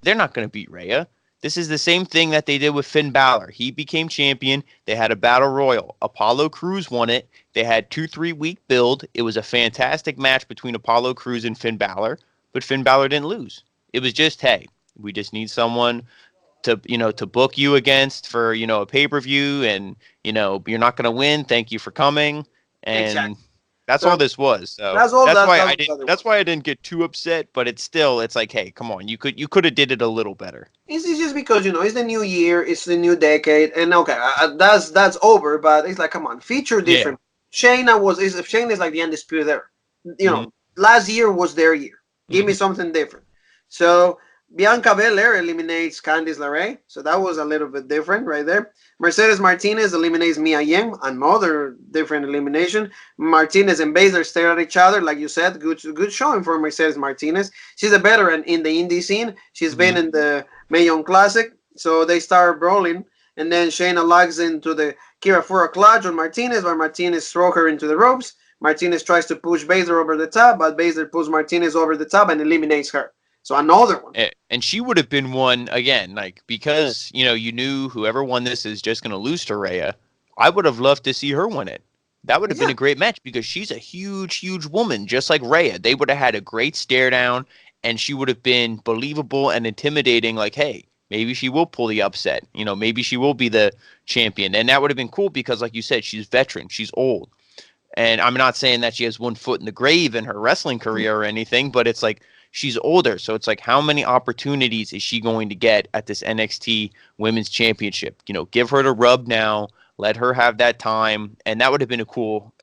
they're not going to beat Rhea. This is the same thing that they did with Finn Balor. He became champion. They had a battle royal. Apollo Crews won it. They had 2-3 week build. It was a fantastic match between Apollo Crews and Finn Balor, but Finn Balor didn't lose. It was just, hey, we just need someone to book you against for a pay-per-view, and you're not going to win. Thank you for coming. And exactly. that's all So this was. So that's all that's that why that I was didn't. what it That's was. why I didn't get too upset. But it's like, hey, come on, you could have did it a little better. It's just because it's the new year, it's the new decade, and okay, that's over. But it's like, come on, feature Yeah. different. Shayna is like the undisputed era. Hmm. Last year was their year. Give me Hmm. something different. So Bianca Belair eliminates Candice LeRae, so that was a little bit different right there. Mercedes Martinez eliminates Mia Yim, another different elimination. Martinez and Baszler stare at each other, like you said. Good showing for Mercedes Martinez. She's a veteran in the indie scene. She's Hmm. been in the Mae Young Classic, so they start brawling. And then Shayna logs into the Kira Fura clutch on Martinez, while Martinez throw her into the ropes. Martinez tries to push Baszler over the top, but Baszler pulls Martinez over the top and eliminates her. So another one. And she would have been one again, like because you knew whoever won this is just going to lose to Rhea. I would have loved to see her win it. That would have been Yeah, a great match because she's a huge, huge woman, just like Rhea. They would have had a great stare down, and she would have been believable and intimidating. Like, hey, maybe she will pull the upset. Maybe she will be the champion, and that would have been cool because, like you said, she's veteran, she's old. And I'm not saying that she has one foot in the grave in her wrestling career or anything, but it's like she's older. So it's like, how many opportunities is she going to get at this NXT Women's Championship? Give her the rub now, let her have that time. And that would have been a cool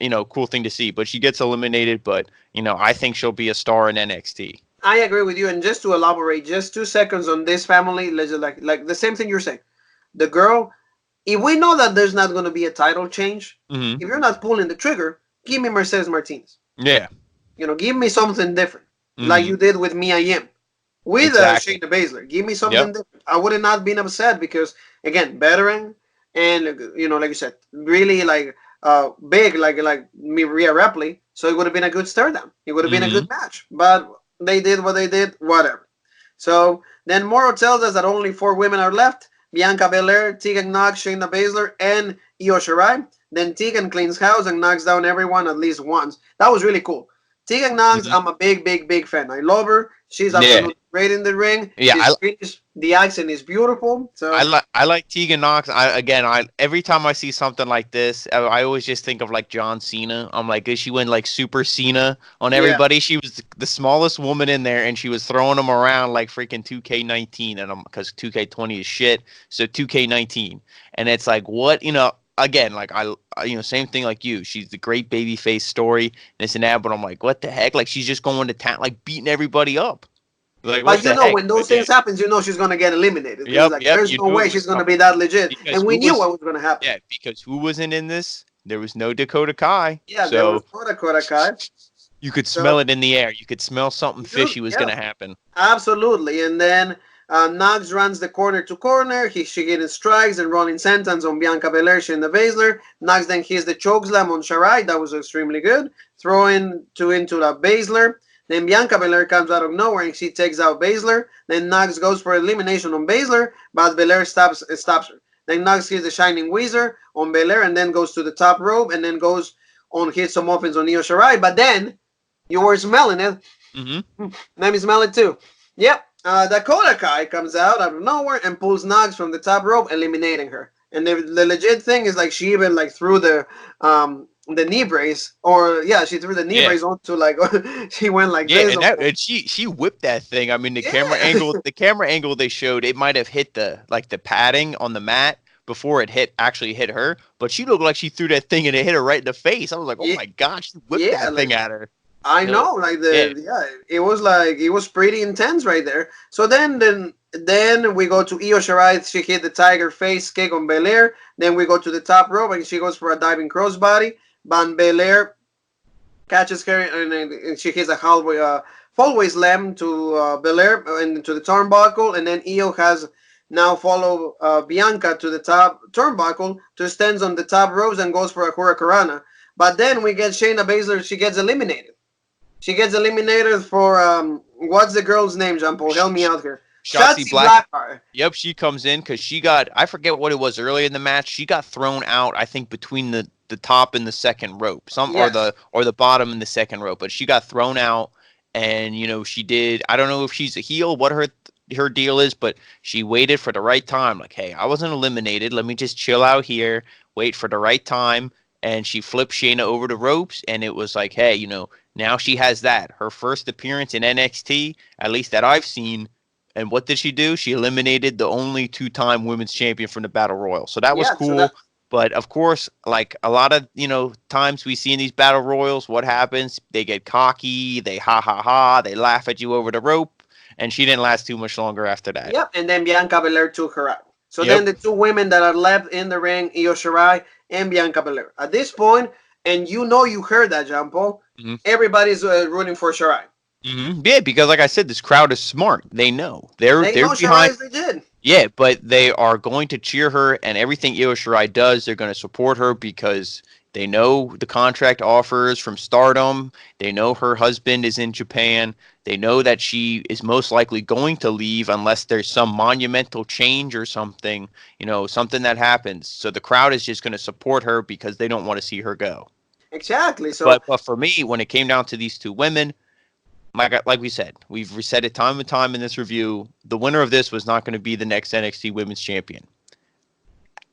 thing to see. But she gets eliminated. But, I think she'll be a star in NXT. I agree with you. And just to elaborate, just 2 seconds on this family, let's just like the same thing you're saying. The girl, if we know that there's not going to be a title change, Hmm. if you're not pulling the trigger, give me Mercedes Martinez. Yeah. Give me something different, like Hmm. you did with Mia Yim, with Exactly. Shayna Baszler. Give me Yep. something different. I would have not been upset because again, veteran, and like you said, really like big, like Rhea Ripley. So it would have been a good stare down. It would have been a Hmm. good match. But they did what they did. Whatever. So then Moro tells us that only 4 women are left: Bianca Belair, Tegan Knox, Shayna Baszler, and Io Shirai. Then Tegan cleans house and knocks down everyone at least once. That was really cool. Tegan Knox, Mhm. I'm a big fan. I love her. She's Yeah, absolutely great in the ring. yeah. She's finished. The accent is beautiful. So I like Tegan Knox. I every time I see something like this, I always just think of like John Cena. I'm like, she went like Super Cena on yeah. everybody. She was the smallest woman in there, and she was throwing them around like freaking 2K19, and I'm because 2K20 is shit, so 2K19, and it's like what Again, like same thing like you. She's the great baby face story, this and that, but I'm like, what the heck? Like she's just going to town, like beating everybody up. Like what But the heck? when those But yeah, things happen, she's gonna get eliminated because yep, like yep. there's You no knew it way was she's gonna coming be that legit, because and we who knew was what was gonna happen. yeah, because who wasn't in this? There was no Dakota Kai. Yeah, there was So no Dakota Kai. you could smell So it in the air. You could smell something dude, fishy was yeah, going to happen. absolutely. And then Knox runs the corner to corner. She getting strikes and rolling sentences on Bianca Belair, Shayna Baszler. Knox then hits the chokeslam on Shirai. That was extremely good. Throwing into the Baszler. Then Bianca Belair comes out of nowhere and she takes out Baszler. Then Knox goes for elimination on Baszler, but Belair stops her. Then Knox hits the Shining Wizard on Belair and then goes to the top rope and then goes on hits some offense on Io Shirai. But then you were smelling it. Hmm. Let me smell it too. Yep. Dakota Kai comes out of nowhere and pulls Knox from the top rope, eliminating her. And the legit thing is like she even like threw the knee brace, or yeah, she threw the knee Yeah. brace onto like she went like Yeah, this. and she whipped that thing. I mean, Yeah, the camera angle they showed, it might have hit the padding on the mat before it actually hit her, but she looked like she threw that thing and it hit her right in the face. I was like, "Oh yeah, my god, she whipped yeah. that Like thing at her." I So, know, like yeah. it was pretty intense right there. So then we go to Io Shirai. She hit the tiger face kick on Belair. Then we go to the top rope and she goes for a diving crossbody. Van Belair catches her and she hits a fallaway slam to Belair into the turnbuckle. And then Io has now follow Bianca to the top turnbuckle to stands on the top ropes and goes for a Hurricanrana. But then we get Shayna Baszler. She gets eliminated. She gets eliminated for what's the girl's name, Jean Paul? Help me out here. Shotzi Shotzi Black. Blackheart. Yep, she comes in because she got, I forget what it was early in the match. She got thrown out, I think, between the top and the second rope, Yes. or the bottom and the second rope. But she got thrown out, and she did. I don't know if she's a heel, what her deal is, but she waited for the right time. Like, hey, I wasn't eliminated. Let me just chill out here, wait for the right time. And she flipped Shayna over the ropes, and it was like, hey, now she has that. Her first appearance in NXT, at least that I've seen. And what did she do? She eliminated the only two-time women's champion from the Battle Royal. So that was Yeah. So that cool. But of course, like a lot of times we see in these battle royals, what happens? They get cocky, they ha ha ha, they laugh at you over the rope, and she didn't last too much longer after that. yep. And then Bianca Belair took her out. So then Yep. the two women that are left in the ring, Io Shirai and Bianca Belair. At this point, and you heard that, Jean Paul. Hmm. Everybody's rooting for Shirai. Yeah, because like I said, this crowd is smart. They know They they're know Shirai behind. is legit. Yeah, but they are going to cheer her, and everything Io Shirai does, they're going to support her because they know the contract offers from Stardom. They know her husband is in Japan. They know that she is most likely going to leave unless there's some monumental change or something, something that happens. So the crowd is just going to support her because they don't want to see her go. Exactly. So But for me, when it came down to these two women, like we said, we've said it time and time in this review. The winner of this was not going to be the next NXT Women's Champion.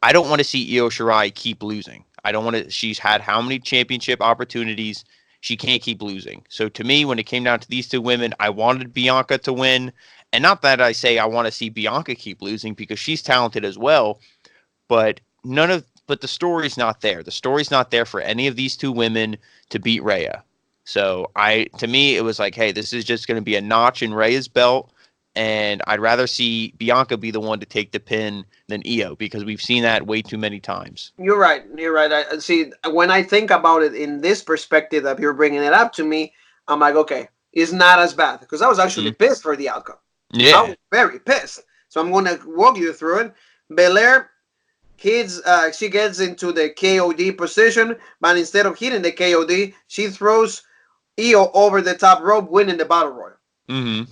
I don't want to see Io Shirai keep losing. I don't want to. She's had how many championship opportunities? She can't keep losing. So to me, when it came down to these two women, I wanted Bianca to win, and not that I say I want to see Bianca keep losing because she's talented as well. But the story's not there. The story's not there for any of these two women to beat Rhea. So to me, it was like, hey, this is just going to be a notch in Rhea's belt, and I'd rather see Bianca be the one to take the pin than Io because we've seen that way too many times. you're right. You're right. I see. When I think about it in this perspective that you're bringing it up to me, I'm like, okay, it's not as bad because I was actually Hmm. pissed for the outcome. I Yeah. was very pissed. So I'm going to walk you through it. Belair she gets into the KOD position, but instead of hitting the KOD, she throws Io over the top rope, winning the battle royal. Hmm.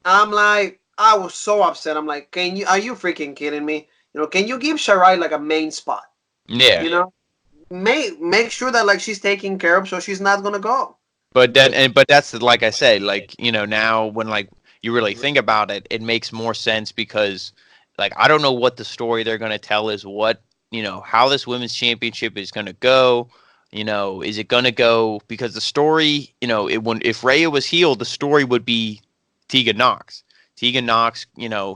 I'm like, I was so upset. I'm like, are you freaking kidding me? Can you give Shirai like a main spot? Yeah. You know, make sure that like she's taken care of, so she's not gonna go. But that's like I said, like now when like you really think about it, it makes more sense because like I don't know what the story they're gonna tell is, what how this women's championship is gonna go. Is it gonna go because the story, if Rhea was healed, the story would be Tegan Knox. Tegan Knox,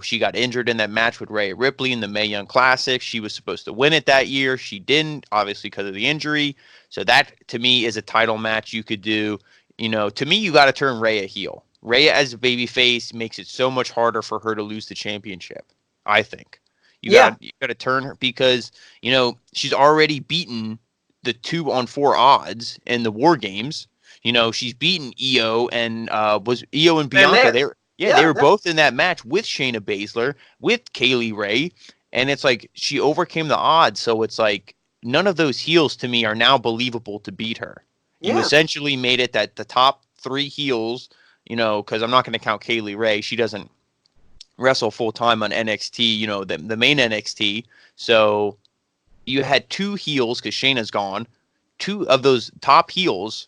she got injured in that match with Rhea Ripley in the Mae Young Classic. She was supposed to win it that year. She didn't, obviously because of the injury. So that to me is a title match you could do. To me, you got to turn Rhea heel. Rhea as a babyface makes it so much harder for her to lose the championship. I think Yeah, you got to turn her because she's already beaten the 2-on-4 odds in the War Games. She's beaten Io and was Io and Bianca. Belair. They Yeah, were both in that match with Shayna Baszler, with Kaylee Ray, and it's like she overcame the odds. So it's like none of those heels to me are now believable to beat her. You yeah, essentially made it that the top three heels, because I'm not going to count Kaylee Ray. She doesn't wrestle full time on NXT, the main NXT. So you had two heels because Shayna's gone. Two of those top heels,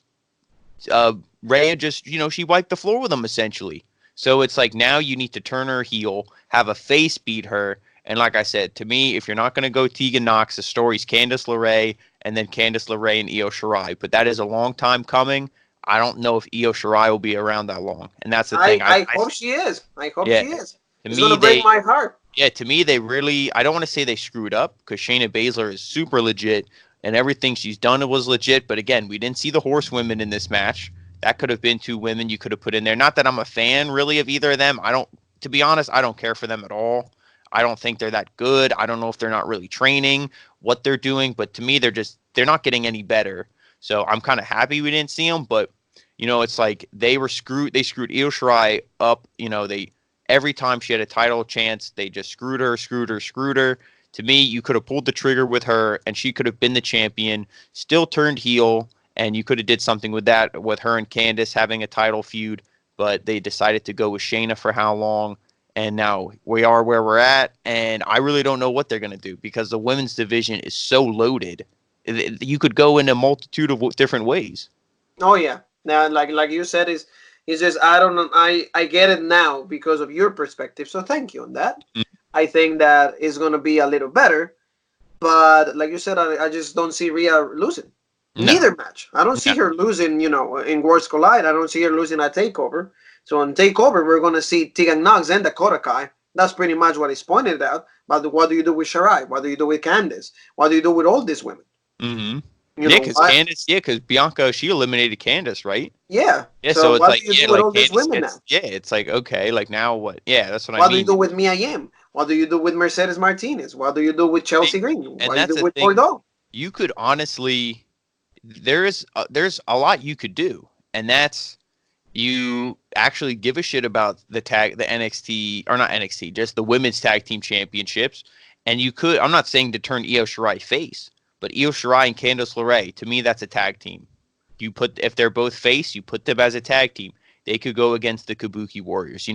Rhea just, she wiped the floor with them essentially. So it's like now you need to turn her heel, have a face beat her. And like I said, to me, if you're not going to go Tegan Knox, the story's Candice LeRae and then Candice LeRae and Io Shirai. But that is a long time coming. I don't know if Io Shirai will be around that long. And that's the thing. I hope she is. I hope Yeah, she is. to It's gonna me, break my heart. to me, they really, I don't want to say they screwed up because Shayna Baszler is super legit and everything she's done was legit. But again, we didn't see the horsewomen in this match. That could have been two women you could have put in there. Not that I'm a fan really of either of them. To be honest, I don't care for them at all. I don't think they're that good. I don't know if they're not really training, what they're doing, but to me, they're not getting any better. So I'm kind of happy we didn't see them, but it's like they were screwed. They screwed Io Shirai up. Every time she had a title chance, they just screwed her, screwed her, screwed her. To me, you could have pulled the trigger with her, and she could have been the champion, still turned heel, and you could have did something with that, with her and Candice having a title feud. But they decided to go with Shayna for how long, and now we are where we're at. And I really don't know what they're going to do because the women's division is so loaded. You could go in a multitude of different ways. Oh yeah. Now, like you said, is just I don't know. I get it now because of your perspective. So thank you on that. I think that is gonna be a little better. But like you said, I just don't see Rhea losing. No, Neither match. I don't see no. her losing, in Worlds Collide. I don't see her losing at TakeOver. So on TakeOver, we're going to see Tegan Knox and Dakota Kai. That's pretty much what is pointed out. But what do you do with Shirai? What do you do with Candice? What do you do with all these women? Mm-hmm. You Yeah, know because what? Candice, because Bianca, she eliminated Candice, right? Yeah. Yeah, so So it's what do like, you yeah, do with like all these Candice women now? gets, yeah, it's like, okay, like now what? Yeah, that's what I What do you mean. do with Mia Yim? What do you do with Mercedes Martinez? What do you do with See, Chelsea Green? and What do you that's do the with thing. Bordeaux? You could honestly, there's a lot you could do, and that's you actually give a shit about the NXT or not NXT, just the women's tag team championships, and you could. I'm not saying to turn Io Shirai face, but Io Shirai and Candice LeRae, to me, that's a tag team. You put if they're both face, you put them as a tag team. They could go against the Kabuki Warriors.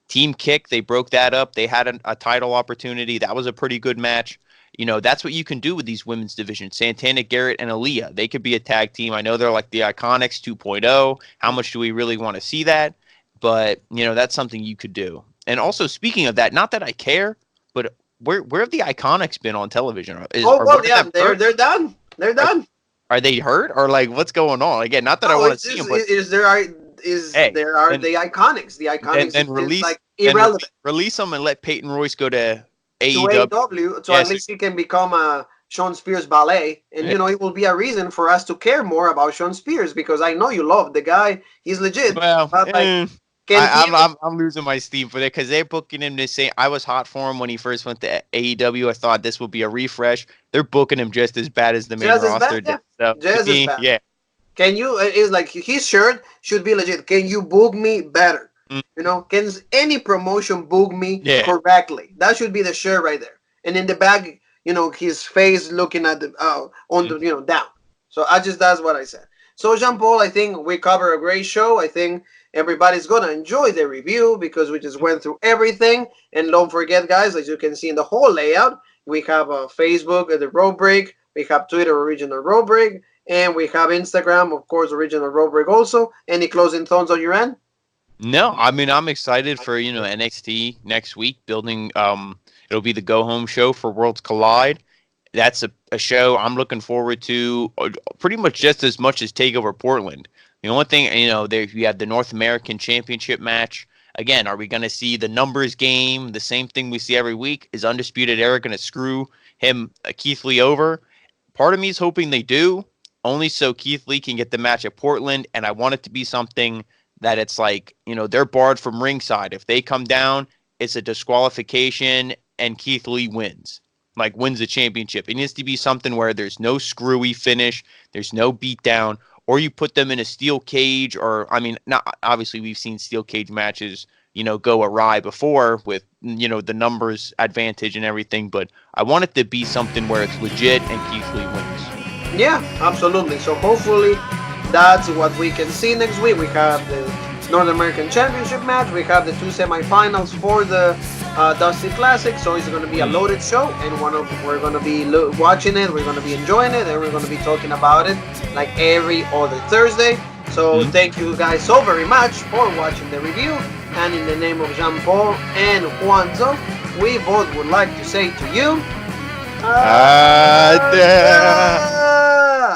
Team Kick, they broke that up. They had a title opportunity. That was a pretty good match. That's what you can do with these women's divisions. Santana Garrett and Aaliyah, they could be a tag team. I know they're like the Iconics 2.0. How much do we really want to see that? But, that's something you could do. And also, speaking of that, not that I care, but where have the Iconics been on television? Oh Are well, one of yeah, them they're hurt? they're done. They're Are, done. are they hurt? Or like what's going on? Again, not that I No, want to it's see just them, but hey, there are then the Iconics. The then Iconics is then just release like irrelevant release them and let Peyton Royce go to to AEW. AEW, so at Yes. least he can become a Sean Spears ballet, and Yeah. it will be a reason for us to care more about Sean Spears because I know you love the guy. He's legit, Well, but like, can I, he? I'm losing my steam for that because they're booking him to say I was hot for him when he first went to AEW. I thought this would be a refresh. They're booking him just as bad as the main Just as bad, roster did. yeah, So to just as me, bad. yeah. Can you? It's like his shirt should be legit. Can you book me better? Mm, Can any promotion book me yeah. correctly? That should be the shirt right there. And in the back, his face looking at the on Mm, the down. So that's what I said. So Jean Paul, I think we cover a great show. I think everybody's gonna enjoy the review because we just went through everything. And don't forget, guys, as you can see in the whole layout, we have Facebook at the Road Break. We have Twitter Original Road Break. And we have Instagram, of course, Original Roadbreak also. Any closing thoughts on your end? No, I mean I'm excited for NXT next week. Building it'll be the go home show for Worlds Collide. That's a show I'm looking forward to pretty much just as much as Takeover Portland. The only thing there you have the North American Championship match. Again, are we going to see the numbers game? The same thing we see every week. Is Undisputed Era going to screw him Keith Lee over? Part of me is hoping they do, only so Keith Lee can get the match at Portland, and I want it to be something that it's like, they're barred from ringside. If they come down, it's a disqualification and Keith Lee wins. Like wins the championship. It needs to be something where there's no screwy finish, there's no beatdown, or you put them in a steel cage, or I mean, not obviously we've seen steel cage matches, go awry before with the numbers advantage and everything, but I want it to be something where it's legit and Keith Lee wins. Yeah, absolutely. So hopefully that's what we can see next week. We have the North American Championship match. We have the two semifinals for the Dusty Classic. So it's going to be a loaded show, and we're going to be watching it. We're going to be enjoying it, and we're going to be talking about it like every other Thursday. So thank you guys so very much for watching the review. And in the name of Jean Paul and Juanzo, we both would like to say to you, Ah,